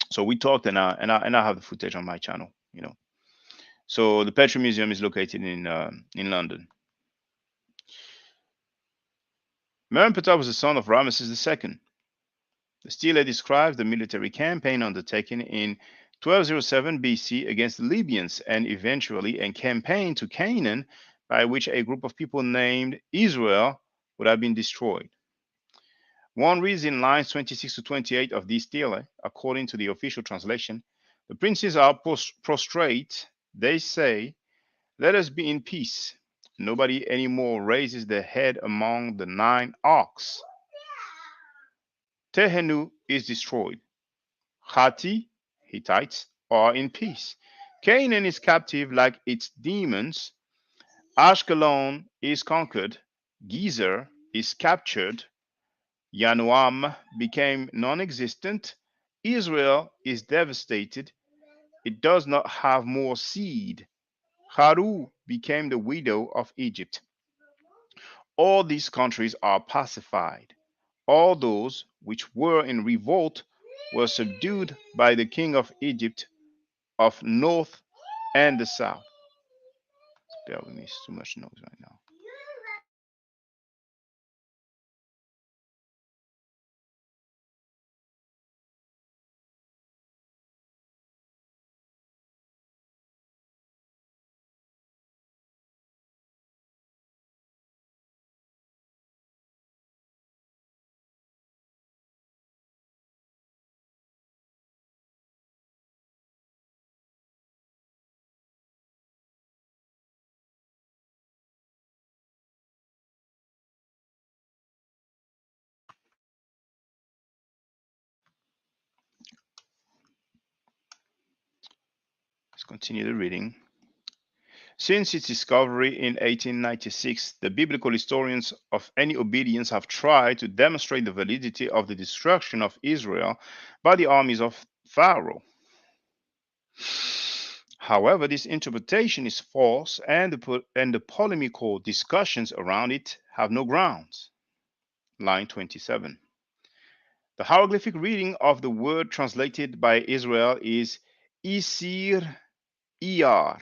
so we talked, and I have the footage on my channel. So the Petrie Museum is located in London. Merneptah was the son of Ramesses II. The stele describes the military campaign undertaken in 1207 BC against the Libyans and eventually a campaign to Canaan by which a group of people named Israel would have been destroyed. One reads in lines 26 to 28 of this stele, according to the official translation, the princes are prostrate. They say, "Let us be in peace." Nobody anymore raises their head among the 9 arcs. Tehenu is destroyed. Hatti, Hittites, are in peace. Canaan is captive like its demons. Ashkelon is conquered. Gezer is captured. Yanoam became non existent. Israel is devastated. It does not have more seed. Haru became the widow of Egypt. All these countries are pacified. All those which were in revolt were subdued by the king of Egypt of north and the south. Bear with me, it's too much noise right now. Let's continue the reading. Since its discovery in 1896, the biblical historians of any obedience have tried to demonstrate the validity of the destruction of Israel by the armies of Pharaoh. However, this interpretation is false, and the polemical discussions around it have no grounds. Line 27. The hieroglyphic reading of the word translated by Israel is Isir Iyar.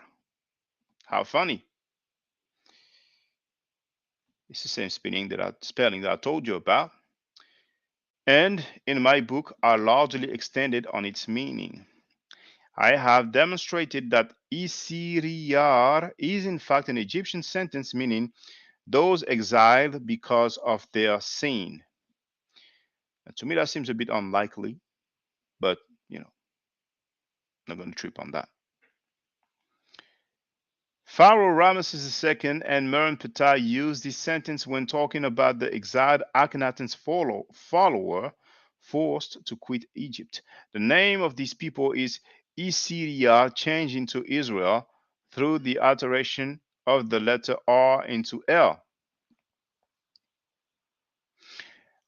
How funny. It's the same spelling that I told you about. And in my book are largely extended on its meaning. I have demonstrated that Isiriyar is in fact an Egyptian sentence meaning those exiled because of their sin. And to me, that seems a bit unlikely, but you know, I'm not going to trip on that. Pharaoh Ramesses II and Merneptah used this sentence when talking about the exiled Akhenaten's follower forced to quit Egypt. The name of these people is Issyria, changed into Israel through the alteration of the letter R into L.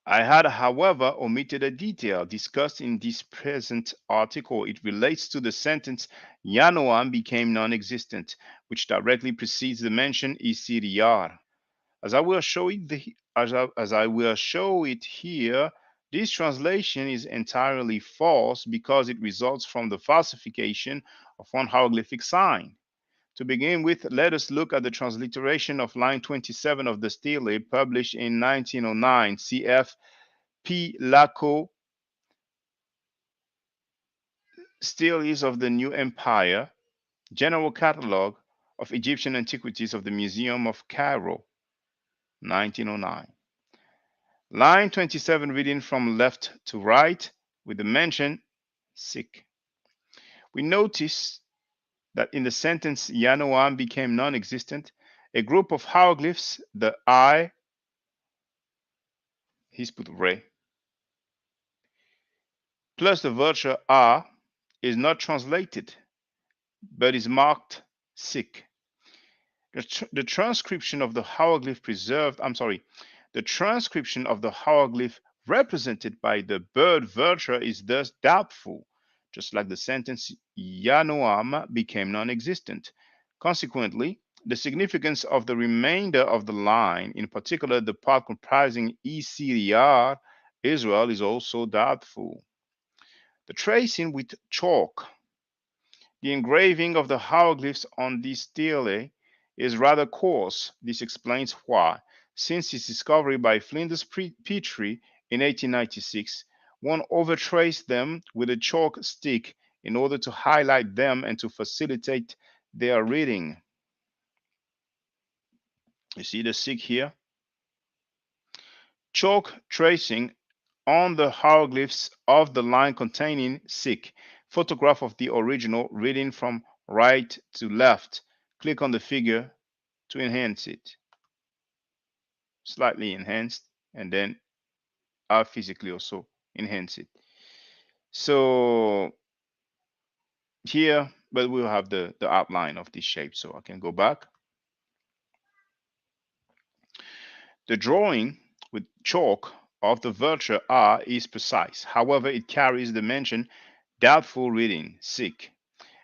I had, however, omitted a detail discussed in this present article. It relates to the sentence Yanoam became non existent, which directly precedes the mention Isiriyar. As I will show it here, this translation is entirely false because it results from the falsification of one hieroglyphic sign. To begin with, let us look at the transliteration of line 27 of the stele published in 1909, cf. P. Laco, Steles of the New Empire, General Catalogue of Egyptian Antiquities of the Museum of Cairo, 1909. Line 27 reading from left to right with the mention sick. We notice that in the sentence Yanoam became non existent, a group of hieroglyphs, the I, he's put Re, plus the virtual R is not translated but is marked sick. The transcription of the hieroglyph preserved, I'm sorry, the transcription of the hieroglyph represented by the bird virtue is thus doubtful, just like the sentence Yanoam became non existent. Consequently, the significance of the remainder of the line, in particular the part comprising Isiriyar, Israel, is also doubtful. The tracing with chalk, the engraving of the hieroglyphs on this stele is rather coarse. This explains why. Since its discovery by Flinders Petrie in 1896, one overtraced them with a chalk stick in order to highlight them and to facilitate their reading. You see the stick here? Chalk tracing on the hieroglyphs of the line containing sick. Photograph of the original reading from right to left. Click on the figure to enhance it. Slightly enhanced, and then I'll physically also enhance it. So here, but we'll have the outline of this shape. So I can go back. The drawing with chalk of the virtue R is precise. However, it carries the mention doubtful reading, sick.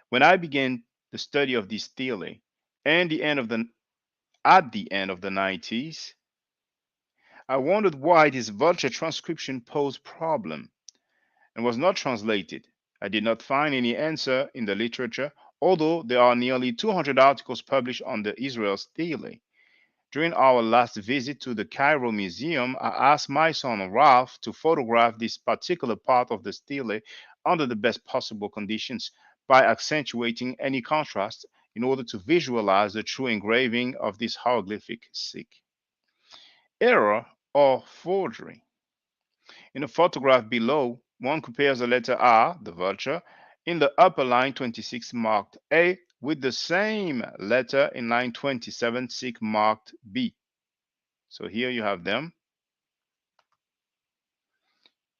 When I began the study of this theory and at the end of the 90s, I wondered why this vulture transcription posed problem and was not translated. I did not find any answer in the literature, although there are nearly 200 articles published on the Israel stele. During our last visit to the Cairo Museum, I asked my son Ralph to photograph this particular part of the stele under the best possible conditions by accentuating any contrast in order to visualize the true engraving of this hieroglyphic sikh. Error or forgery. In the photograph below, one compares the letter R, the vulture, in the upper line 26 marked A with the same letter in line 27 sikh marked B. So here you have them.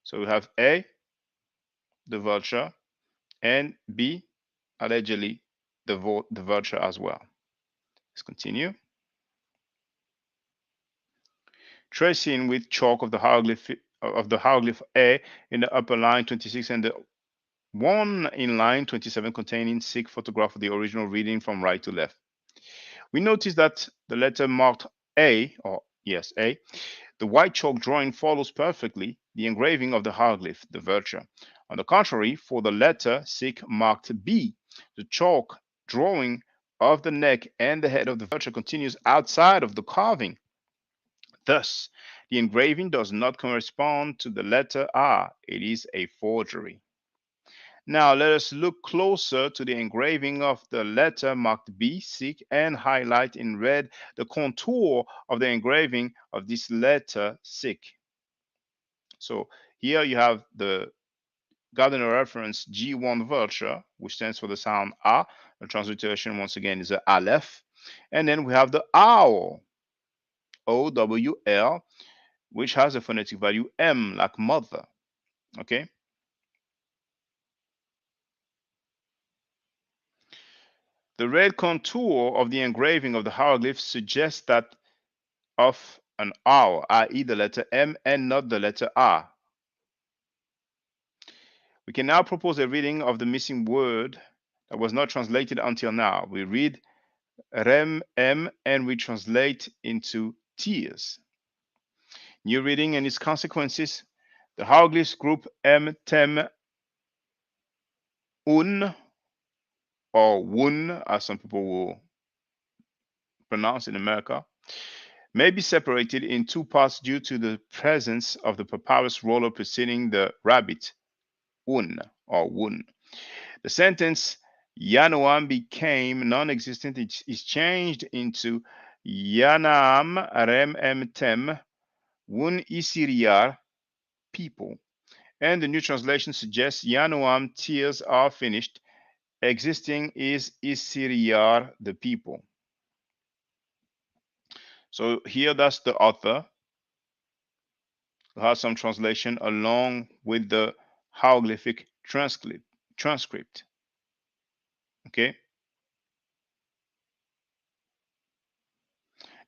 So we have A, the vulture, and B, allegedly the vulture as well. Let's continue. Tracing with chalk of the hieroglyph A in the upper line 26 and the one in line 27 containing sikh photograph of the original reading from right to left. We notice that the letter marked A, or yes, A, the white chalk drawing follows perfectly the engraving of the hieroglyph, the virtue. On the contrary, for the letter sikh marked B, the chalk drawing of the neck and the head of the virtue continues outside of the carving. Thus, the engraving does not correspond to the letter R. It is a forgery. Now let us look closer to the engraving of the letter marked B, Sikh, and highlight in red the contour of the engraving of this letter Sikh. So here you have the Gardner reference G1 vulture, which stands for the sound A. The transliteration once again is a Aleph. And then we have the owl, OWL, which has a phonetic value M, like mother. Okay. The red contour of the engraving of the hieroglyph suggests that of an owl, i.e., the letter M and not the letter R. We can now propose a reading of the missing word that was not translated until now. We read Rem M and we translate into tears. New reading and its consequences. The hieroglyphs group M, Tem, Un, or Wun, as some people will pronounce in America, may be separated in two parts due to the presence of the papyrus roller preceding the rabbit, Un, or Wun. The sentence Yanoam became non-existent is changed into Yanam Rem Em Tem Wun Isiriar people. And the new translation suggests Yanoam tears are finished. Existing is Isiriar the people. So here that's the author who has some translation along with the hieroglyphic transcript. Okay.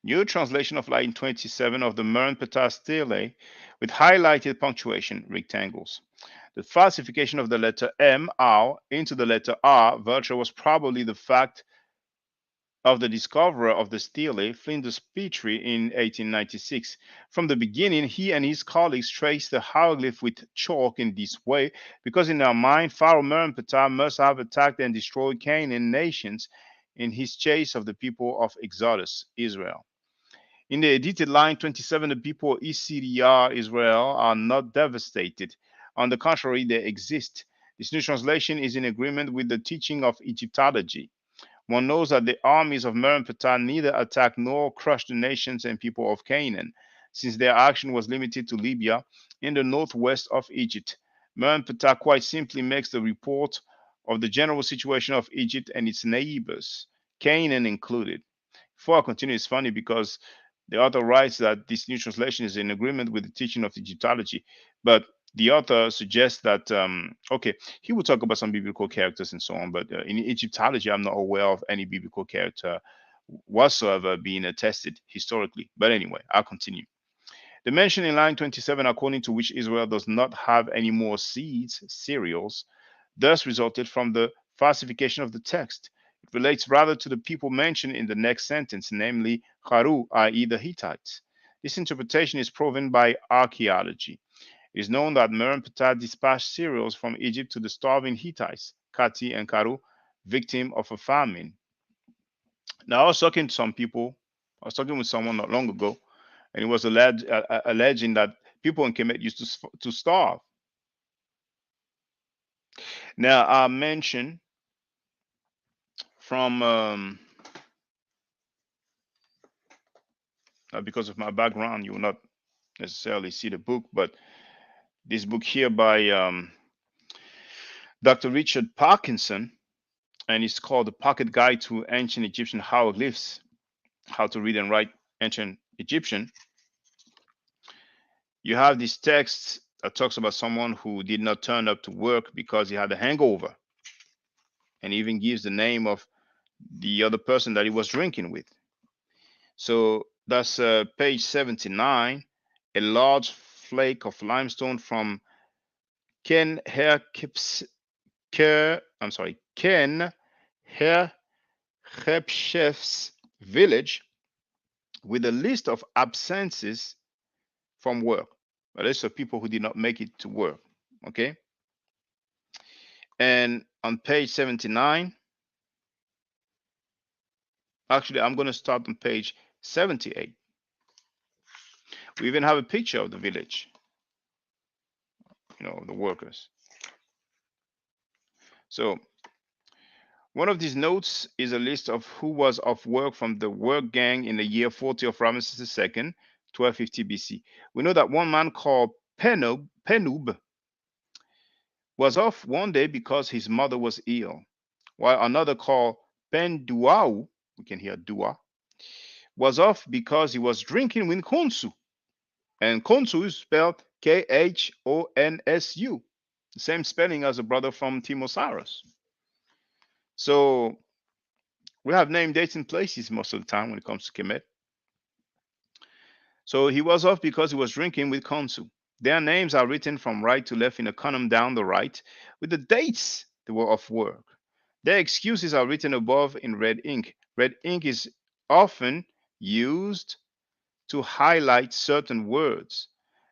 New translation of line 27 of the Merneptah Stele with highlighted punctuation rectangles. The falsification of the letter M, R, into the letter R, virtue was probably the fact of the discoverer of the stele, Flinders Petrie, in 1896. From the beginning, he and his colleagues traced the hieroglyph with chalk in this way because in their mind, Pharaoh Merneptah must have attacked and destroyed Canaan nations in his chase of the people of Exodus, Israel. In the edited line 27, the people of Syria, Israel, are not devastated. On the contrary, they exist. This new translation is in agreement with the teaching of Egyptology. One knows that the armies of Merneptah neither attacked nor crushed the nations and people of Canaan, since their action was limited to Libya in the northwest of Egypt. Merneptah quite simply makes the report of the general situation of Egypt and its neighbors, Canaan included. Before I continue, it's funny because the author writes that this new translation is in agreement with the teaching of Egyptology, but the author suggests that okay, he will talk about some biblical characters and so on, but in Egyptology, I'm not aware of any biblical character whatsoever being attested historically. But anyway, I'll continue. The mention in line 27, according to which Israel does not have any more seeds, cereals, thus resulted from the falsification of the text. It relates rather to the people mentioned in the next sentence, namely Haru, i.e., the Hittites. This interpretation is proven by archaeology. It is known that Merneptah dispatched cereals from Egypt to the starving Hittites, Kati and Karu, victim of a famine. Now, I was talking to some people, I was talking with someone not long ago, and it was alleging that people in Kemet used to starve. Now, I mentioned from, because of my background, you will not necessarily see the book, but this book here by Dr. Richard Parkinson, and it's called The Pocket Guide to Ancient Egyptian Hieroglyphs, How to Read and Write Ancient Egyptian. You have this text that talks about someone who did not turn up to work because he had a hangover, and even gives the name of the other person that he was drinking with. So that's page 79. A large flake of limestone from Ken Herkep's Ken Herkepchef's village with a list of absences from work. A list of people who did not make it to work. Okay. And on page 79, actually, I'm going to start on page 78. We even have a picture of the village, the workers. So one of these notes is a list of who was off work from the work gang in the year 40 of Ramesses II, 1250 BC. We know that one man called Penub was off one day because his mother was ill, while another called Penduau, we can hear Dua, was off because he was drinking with Khonsu. And Khonsu is spelled Khonsu, the same spelling as a brother from Timosaurus. So we have name dates and places most of the time when it comes to Kemet. So he was off because he was drinking with Khonsu. Their names are written from right to left in a column down the right with the dates they were off work. Their excuses are written above in red ink. Red ink is often used to highlight certain words.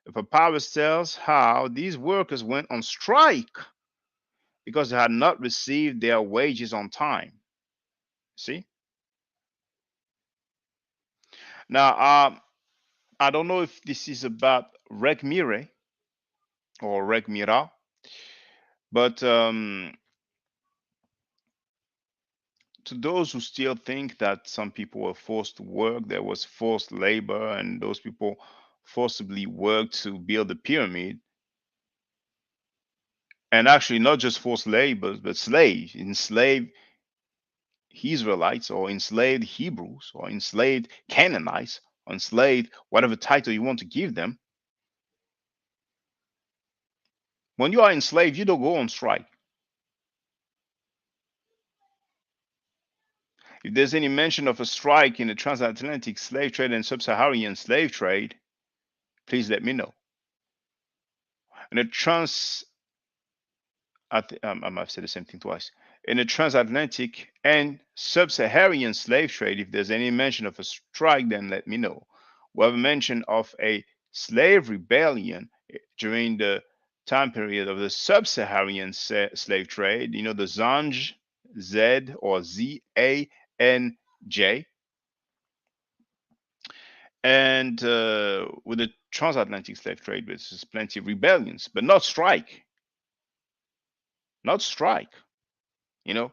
The papyrus tells how these workers went on strike because they had not received their wages on time. See? Now, I don't know if this is about Reg Mire or Reg Mira, but to those who still think that some people were forced to work, there was forced labor, and those people forcibly worked to build the pyramid, and actually not just forced labor, but slaves, enslaved Israelites, or enslaved Hebrews, or enslaved Canaanites, or enslaved whatever title you want to give them. When you are enslaved, you don't go on strike. If there's any mention of a strike in the transatlantic slave trade and sub-Saharan slave trade, please let me know. In the I might have said the same thing twice. In the transatlantic and sub-Saharan slave trade, if there's any mention of a strike, then let me know. We have a mention of a slave rebellion during the time period of the sub-Saharan slave trade. You know, the Zanj, Z or ZANJ, and with the transatlantic slave trade, there's plenty of rebellions, but not strike, not strike. You know,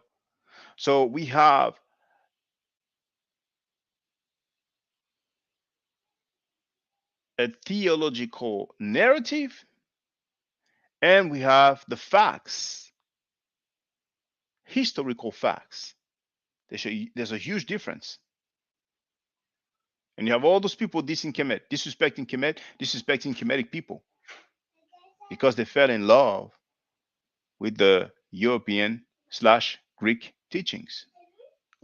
so we have a theological narrative and we have the facts, historical facts. There's a huge difference. And you have all those people dissing Kemet, disrespecting Kemet, disrespecting Kemetic people because they fell in love with the European slash Greek teachings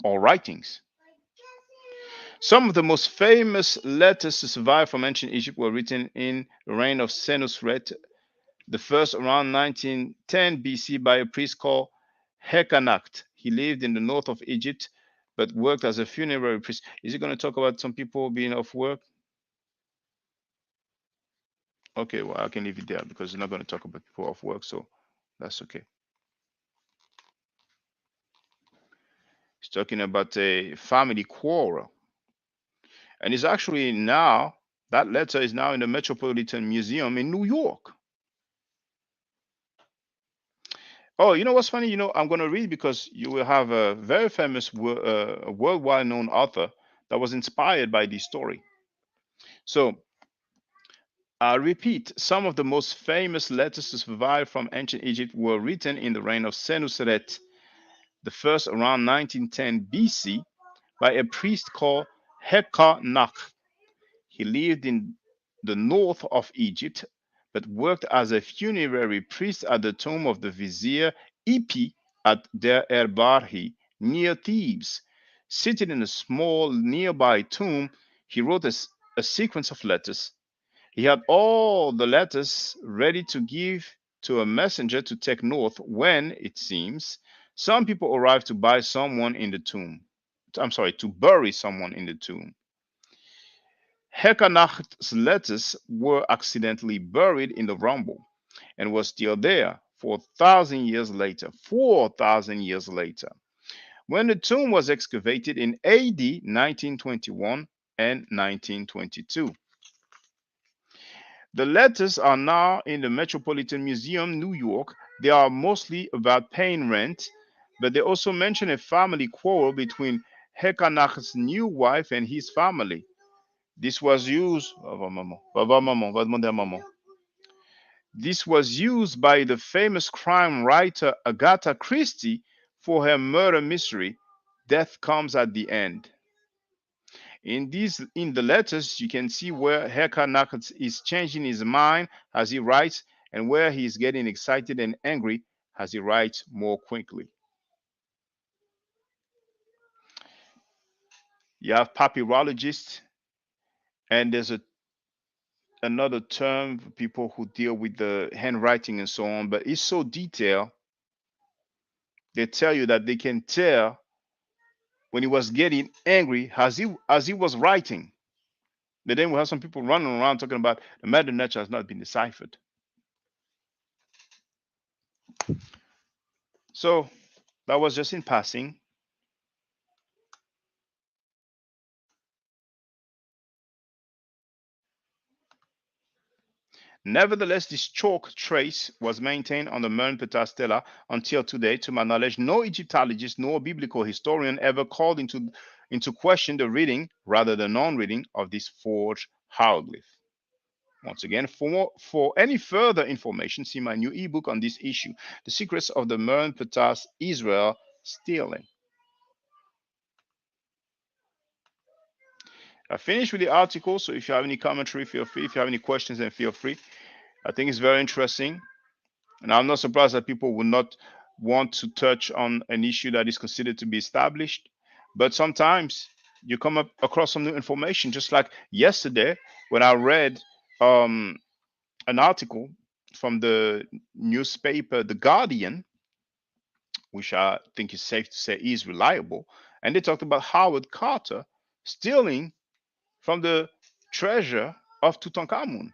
or writings. Some of the most famous letters to survive from ancient Egypt were written in the reign of Senusret the first around 1910 BC by a priest called Hekanacht. He lived in the north of Egypt but worked as a funerary priest. Is he going to talk about some people being off work? Okay, well, I can leave it there because he's not going to talk about people off work, so that's okay. He's talking about a family quarrel. And it's actually now, that letter is now in the Metropolitan Museum in New York. Oh, you know what's funny? You know, I'm going to read because you will have a very famous, worldwide known author that was inspired by this story. So, I repeat, some of the most famous letters to survive from ancient Egypt were written in the reign of Senusret the first around 1910 BC by a priest called Hekarnach. He lived in the north of Egypt but worked as a funerary priest at the tomb of the vizier Ipi at Der Erbarhi near Thebes. Sitting in a small nearby tomb, he wrote a sequence of letters. He had all the letters ready to give to a messenger to take north when, it seems, some people arrived to buy someone in the tomb. I'm sorry, to bury someone in the tomb. Hekanacht's letters were accidentally buried in the rumble and were still there 4,000 years later. 4,000 years later, when the tomb was excavated in AD 1921 and 1922. The letters are now in the Metropolitan Museum, New York. They are mostly about paying rent, but they also mention a family quarrel between Hekanach's new wife and his family. This was used. This was used by the famous crime writer Agatha Christie for her murder mystery, Death Comes at the End. In the letters, you can see where Hekanak is changing his mind as he writes, and where he is getting excited and angry as he writes more quickly. You have papyrologists, and there's another term for people who deal with the handwriting and so on, but it's so detailed. They tell you that they can tell when he was getting angry as he was writing. But then we have some people running around talking about the matter nature has not been deciphered. So that was just in passing. Nevertheless, this chalk trace was maintained on the Merneptah Stele until today. To my knowledge, no Egyptologist nor biblical historian ever called into question the reading, rather the non-reading, of this forged hieroglyph. Once again, for any further information, see my new ebook on this issue, The Secrets of the Merneptah Israel Stealing. I finished with the article, so if you have any commentary, feel free. If you have any questions, then feel free. I think it's very interesting. And I'm not surprised that people will not want to touch on an issue that is considered to be established. But sometimes you come up across some new information, just like yesterday when I read um, an article from the newspaper The Guardian, which I think is safe to say is reliable, and they talked about Howard Carter stealing from the treasure of Tutankhamun.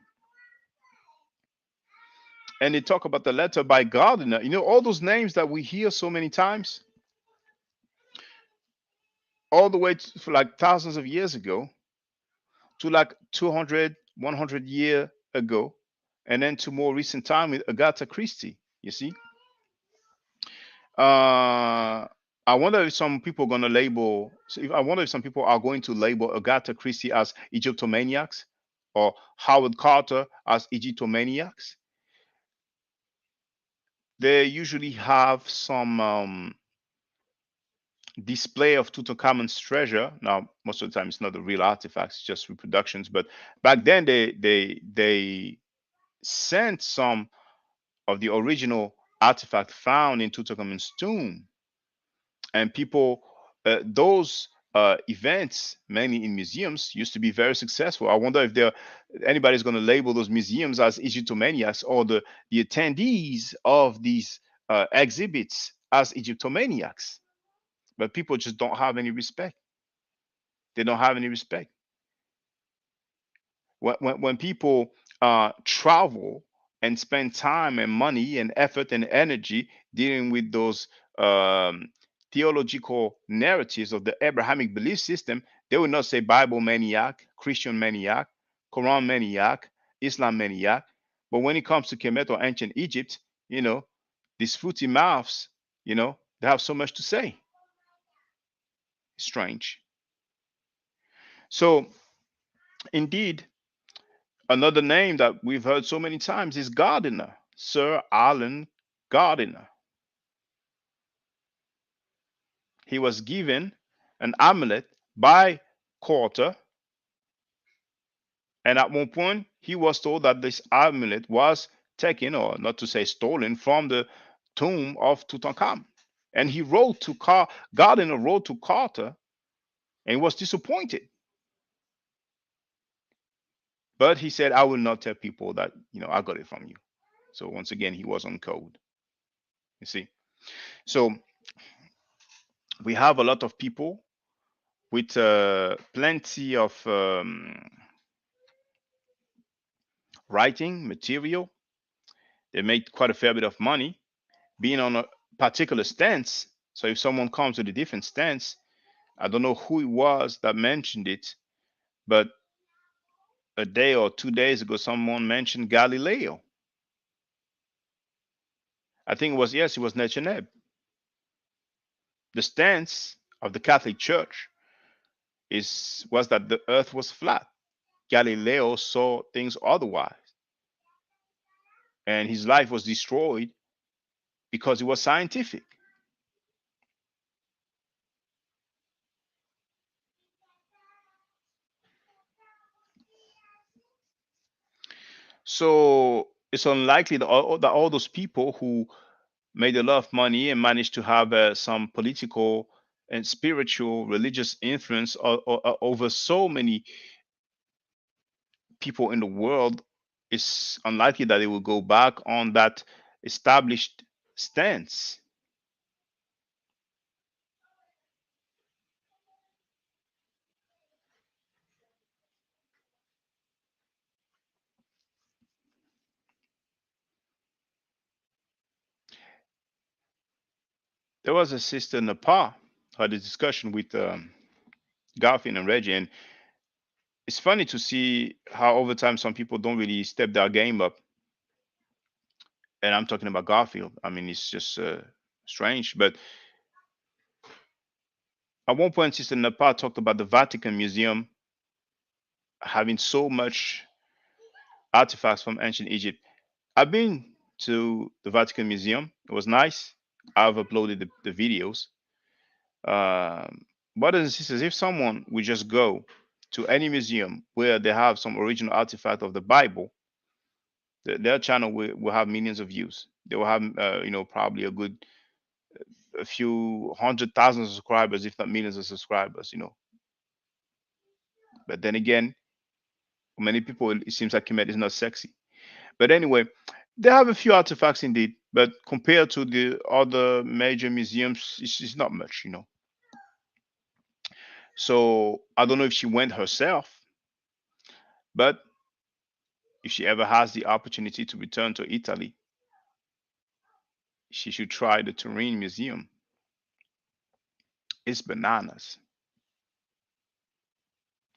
And they talk about the letter by Gardiner. You know, all those names that we hear so many times, all the way to like thousands of years ago, to like 200, 100 year ago, and then to more recent time with Agatha Christie. You see, I wonder if some people are going to label. So if, I wonder if some people are going to label Agatha Christie as Egyptomaniacs or Howard Carter as Egyptomaniacs. They usually have some display of Tutankhamun's treasure. Now, most of the time, it's not the real artifacts; it's just reproductions. But back then, they sent some of the original artifact found in Tutankhamun's tomb, and people those events, mainly in museums, used to be very successful. I wonder if there anybody's going to label those museums as Egyptomaniacs, or the attendees of these exhibits as Egyptomaniacs. But people just don't have any respect. They don't have any respect. When people travel and spend time and money and effort and energy dealing with those um, theological narratives of the Abrahamic belief system, they will not say Bible maniac, Christian maniac, Quran maniac, Islam maniac. But when it comes to Kemet or ancient Egypt, you know, these fruity mouths, they have so much to say. Strange. So, indeed, another name that we've heard so many times is Gardiner, Sir Alan Gardiner. He was given an amulet by Carter, and at one point he was told that this amulet was taken, or not to say stolen, from the tomb of Tutankhamun. And he wrote to Gardiner wrote to Carter, and he was disappointed. But he said, "I will not tell people that I got it from you." So once again, he was on code. You see, so we have a lot of people with plenty of writing material. They make quite a fair bit of money being on a particular stance. So if someone comes with a different stance, I don't know who it was that mentioned it, but a day or 2 days ago, someone mentioned Galileo. I think it was, yes, it was Necheneb. The stance of the Catholic Church was that the earth was flat. Galileo saw things otherwise, and his life was destroyed because it was scientific. So it's unlikely that all those people who made a lot of money and managed to have some political and spiritual religious influence over so many people in the world, it's unlikely that they will go back on that established stance. There was a sister in Nepal had a discussion with Garfield and Reggie, and it's funny to see how over time some people don't really step their game up. And I'm talking about Garfield. I mean, it's just strange. But at one point, Sister Nepal talked about the Vatican Museum having so much artifacts from ancient Egypt. I've been to the Vatican Museum. It was nice. I've uploaded the videos. Brothers and sisters, if someone would just go to any museum where they have some original artifact of the Bible, their channel will have millions of views. They will have, probably a few 100,000 subscribers, if not millions of subscribers. But then again, for many people, it seems like Kemet is not sexy. But anyway, they have a few artifacts indeed, but compared to the other major museums, it's not much. So I don't know if she went herself, but if she ever has the opportunity to return to Italy, she should try the Turin Museum. It's bananas,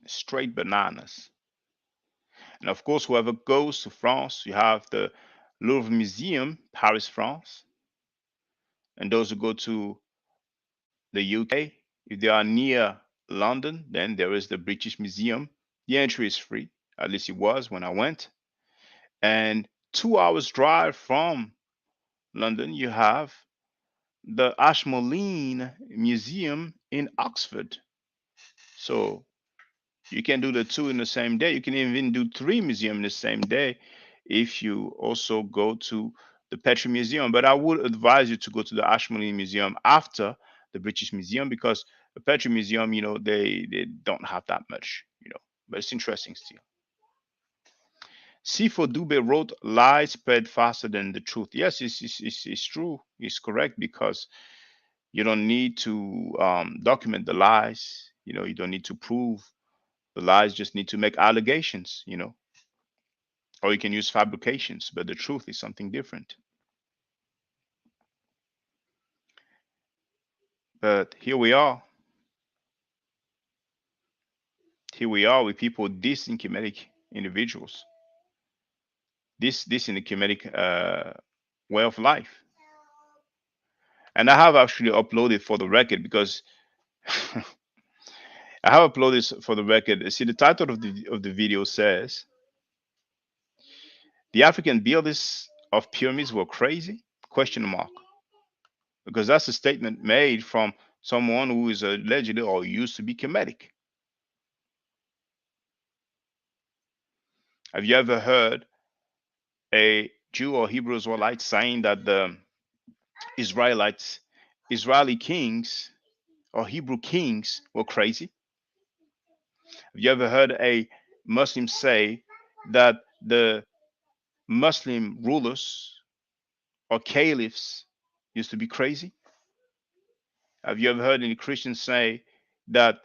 straight bananas. And of course, whoever goes to France, you have the Louvre Museum, Paris, France. And those who go to the UK, if they are near London, then there is the British Museum. The entry is free, at least it was when I went. And 2 hours drive from London, you have the Ashmolean Museum in Oxford. So you can do the two in the same day. You can even do three museums in the same day if you also go to the Petri Museum. But I would advise you to go to the Ashmolean Museum after the British Museum because the Petri Museum, they don't have that much. But it's interesting still. C4 Dube wrote lies spread faster than the truth. Yes, it's true. It's correct because you don't need to document the lies. You don't need to prove the lies, just need to make allegations. Or you can use fabrications, but the truth is something different. But here we are. Here we are with people dissing Kemetic individuals, this in the Kemetic way of life. And I have actually uploaded for the record because I have uploaded this for the record. See, the title of the video says the African builders of pyramids were crazy? Question mark. Because that's a statement made from someone who is allegedly or used to be Kemetic. Have you ever heard a Jew or Hebrew Israelite saying that the Israelites, Israeli kings or Hebrew kings were crazy? Have you ever heard a Muslim say that the Muslim rulers or caliphs used to be crazy? Have you ever heard any Christians say that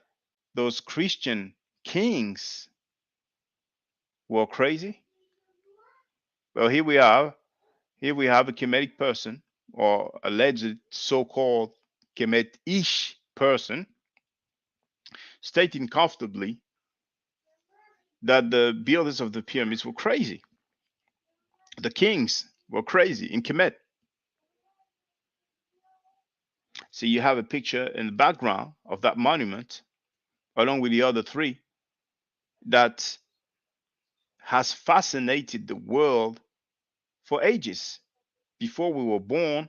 those Christian kings were crazy? Well, here we are. Here we have a Kemetic person or alleged so-called Kemet-ish person stating comfortably that the builders of the pyramids were crazy. The kings were crazy in Kemet. So you have a picture in the background of that monument, along with the other three, that has fascinated the world for ages before we were born,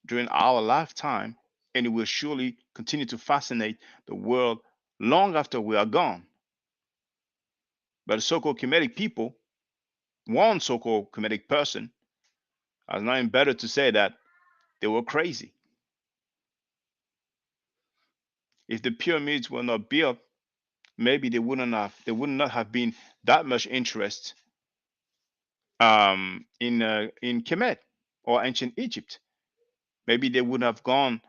during our lifetime, and it will surely continue to fascinate the world long after we are gone. But the so-called Kemetic people, one so-called Kemetic person, has nothing better to say that they were crazy. If the pyramids were not built, maybe there would not have been that much interest in Kemet or ancient Egypt. Maybe they would have gone,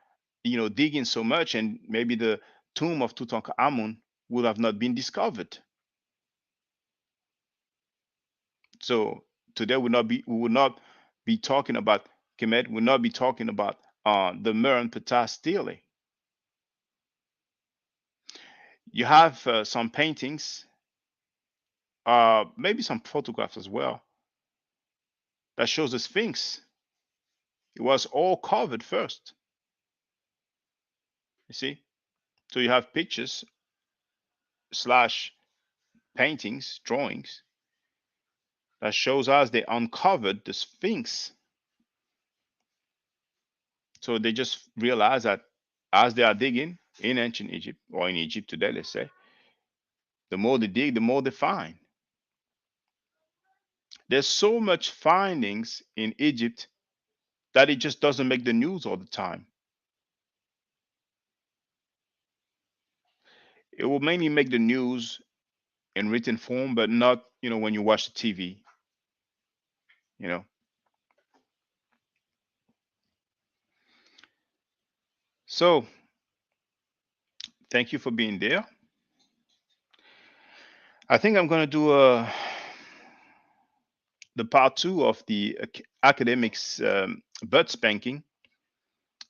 digging so much, and maybe the tomb of Tutankhamun would have not been discovered. So today we would not be talking about Kemet. We'll not be talking about the Merneptah Stele. You have some paintings, maybe some photographs as well, that shows the Sphinx. It was all covered first. You see, so you have pictures slash paintings, drawings that shows us they uncovered the Sphinx. So they just realize that as they are digging in ancient Egypt, or in Egypt today, let's say, the more they dig, the more they find. There's so much findings in Egypt that it just doesn't make the news all the time. It will mainly make the news in written form, but not, when you watch the TV, you know. So thank you for being there. I think I'm gonna do the part two of the academics butt spanking.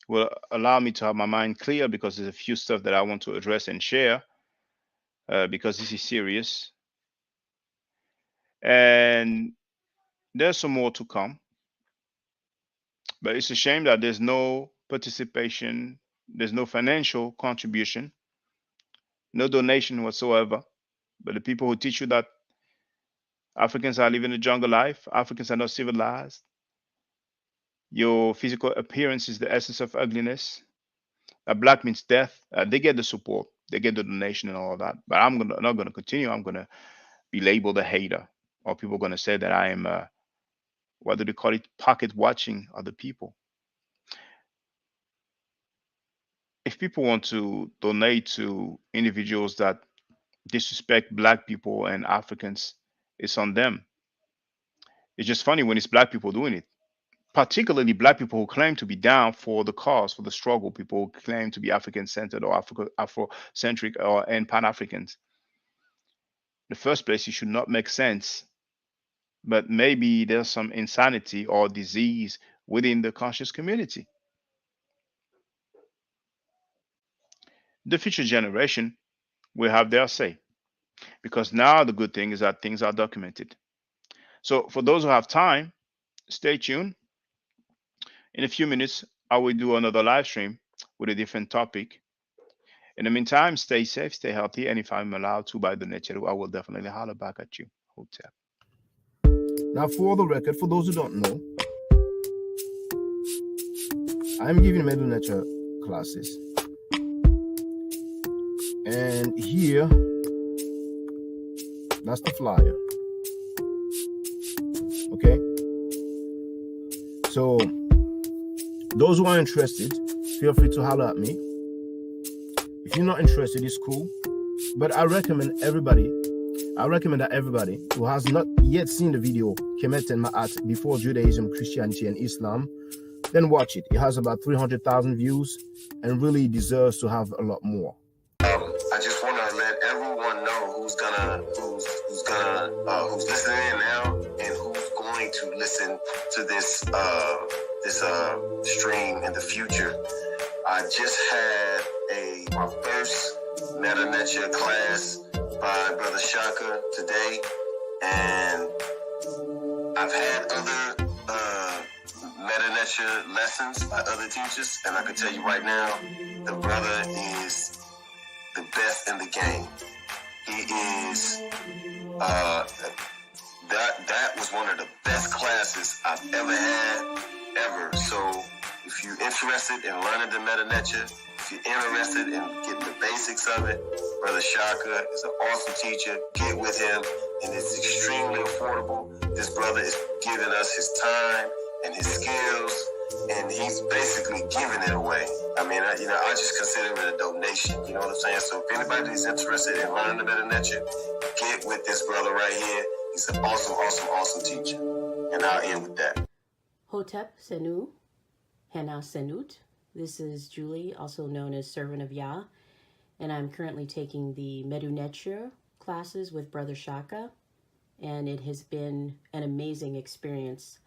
Will allow me to have my mind clear, because there's a few stuff that I want to address and share, because this is serious, and there's some more to come. But it's a shame that there's no participation, there's no financial contribution, no donation whatsoever. But the people who teach you that Africans are living a jungle life, Africans are not civilized, your physical appearance is the essence of ugliness, that black means death, they get the support, they get the donation and all of that. But not gonna continue. I'm gonna be labeled a hater, or people are gonna say that I am, what do they call it, pocket watching other people. If people want to donate to individuals that disrespect black people and Africans, it's on them. It's just funny when it's black people doing it, particularly black people who claim to be down for the cause, for the struggle, people who claim to be African centered or Afrocentric or and Pan Africans. In the first place, it should not make sense, but maybe there's some insanity or disease within the conscious community. The future generation will have their say, because now the good thing is that things are documented. So for those who have time, stay tuned. In a few minutes, I will do another live stream with a different topic. In the meantime, stay safe, stay healthy, and if I'm allowed to by the nature, I will definitely holler back at you. Hotel. Now, for the record, for those who don't know, I'm giving middle nature classes. And here, that's the flyer. Okay? So, those who are interested, feel free to holler at me. If you're not interested, it's cool. But I recommend that everybody who has not yet seen the video Kemet and Ma'at before Judaism, Christianity, and Islam, then watch it. It has about 300,000 views and really deserves to have a lot more. I just want to let everyone know who's listening now and who's going to listen to this stream in the future. I just had my first meta nature class by Brother Shaka today, and I've had other meta-nature lessons by other teachers, and I can tell you right now, the brother is the best in the game. He is, that was one of the best classes I've ever had, ever. So if you're interested in learning the meta-nature, if you're interested in getting the basics of it, Brother Shaka is an awesome teacher. Get with him, and it's extremely affordable. This brother is giving us his time and his skills, and he's basically giving it away. I mean, I just consider it a donation. You know what I'm saying? So if anybody's interested in learning the meta-nature, get with this brother right here. He's an awesome, awesome, awesome teacher. And I'll end with that. Hotep Senu, Hena Senut. This is Julie, also known as Servant of Yah, and I'm currently taking the meta-nature classes with Brother Shaka, and it has been an amazing experience.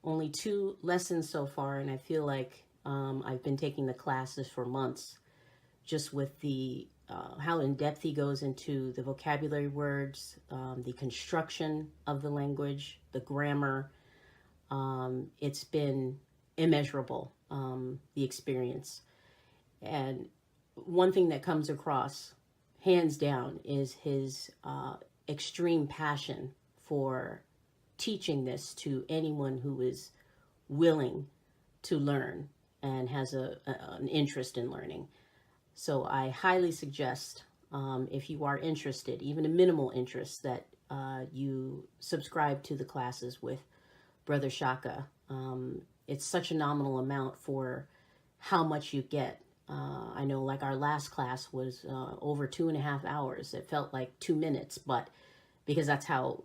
Only 2 lessons so far, and I feel like I've been taking the classes for months, just with the how in depth he goes into the vocabulary words, the construction of the language, the grammar. It's been immeasurable, the experience. And one thing that comes across, hands down, is his extreme passion for teaching this to anyone who is willing to learn and has an interest in learning. So I highly suggest, if you are interested, even a minimal interest, that you subscribe to the classes with Brother Shaka. It's such a nominal amount for how much you get. I know, like, our last class was over 2.5 hours. It felt like 2 minutes, but because that's how,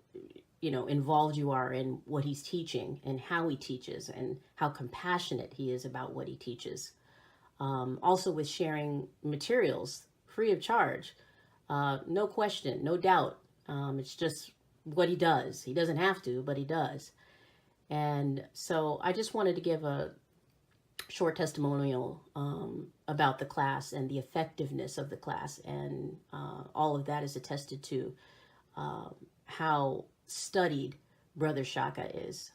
involved you are in what he's teaching and how he teaches and how compassionate he is about what he teaches. Also with sharing materials free of charge, no question, no doubt. It's just what he does. He doesn't have to, but he does. And so I just wanted to give a short testimonial about the class and the effectiveness of the class, and all of that is attested to how studied Brother Shaka is.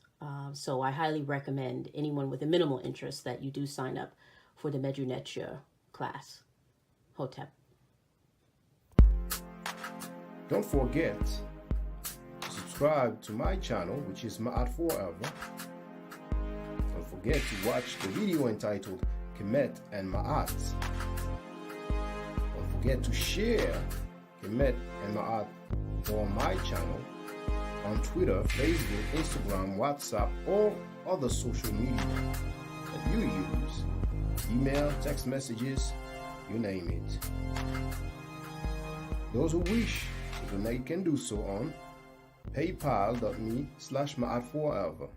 So I highly recommend anyone with a minimal interest that you do sign up for the meta-nature class. Hotep. Don't forget to subscribe to my channel, which is Ma'at Forever. Don't forget to watch the video entitled Kemet and Ma'at. Don't forget to share Kemet and Ma'at on my channel on Twitter, Facebook, Instagram, WhatsApp, or other social media that you use. Email, text messages, you name it. Those who wish to donate can do so on paypal.me/ma'atforever.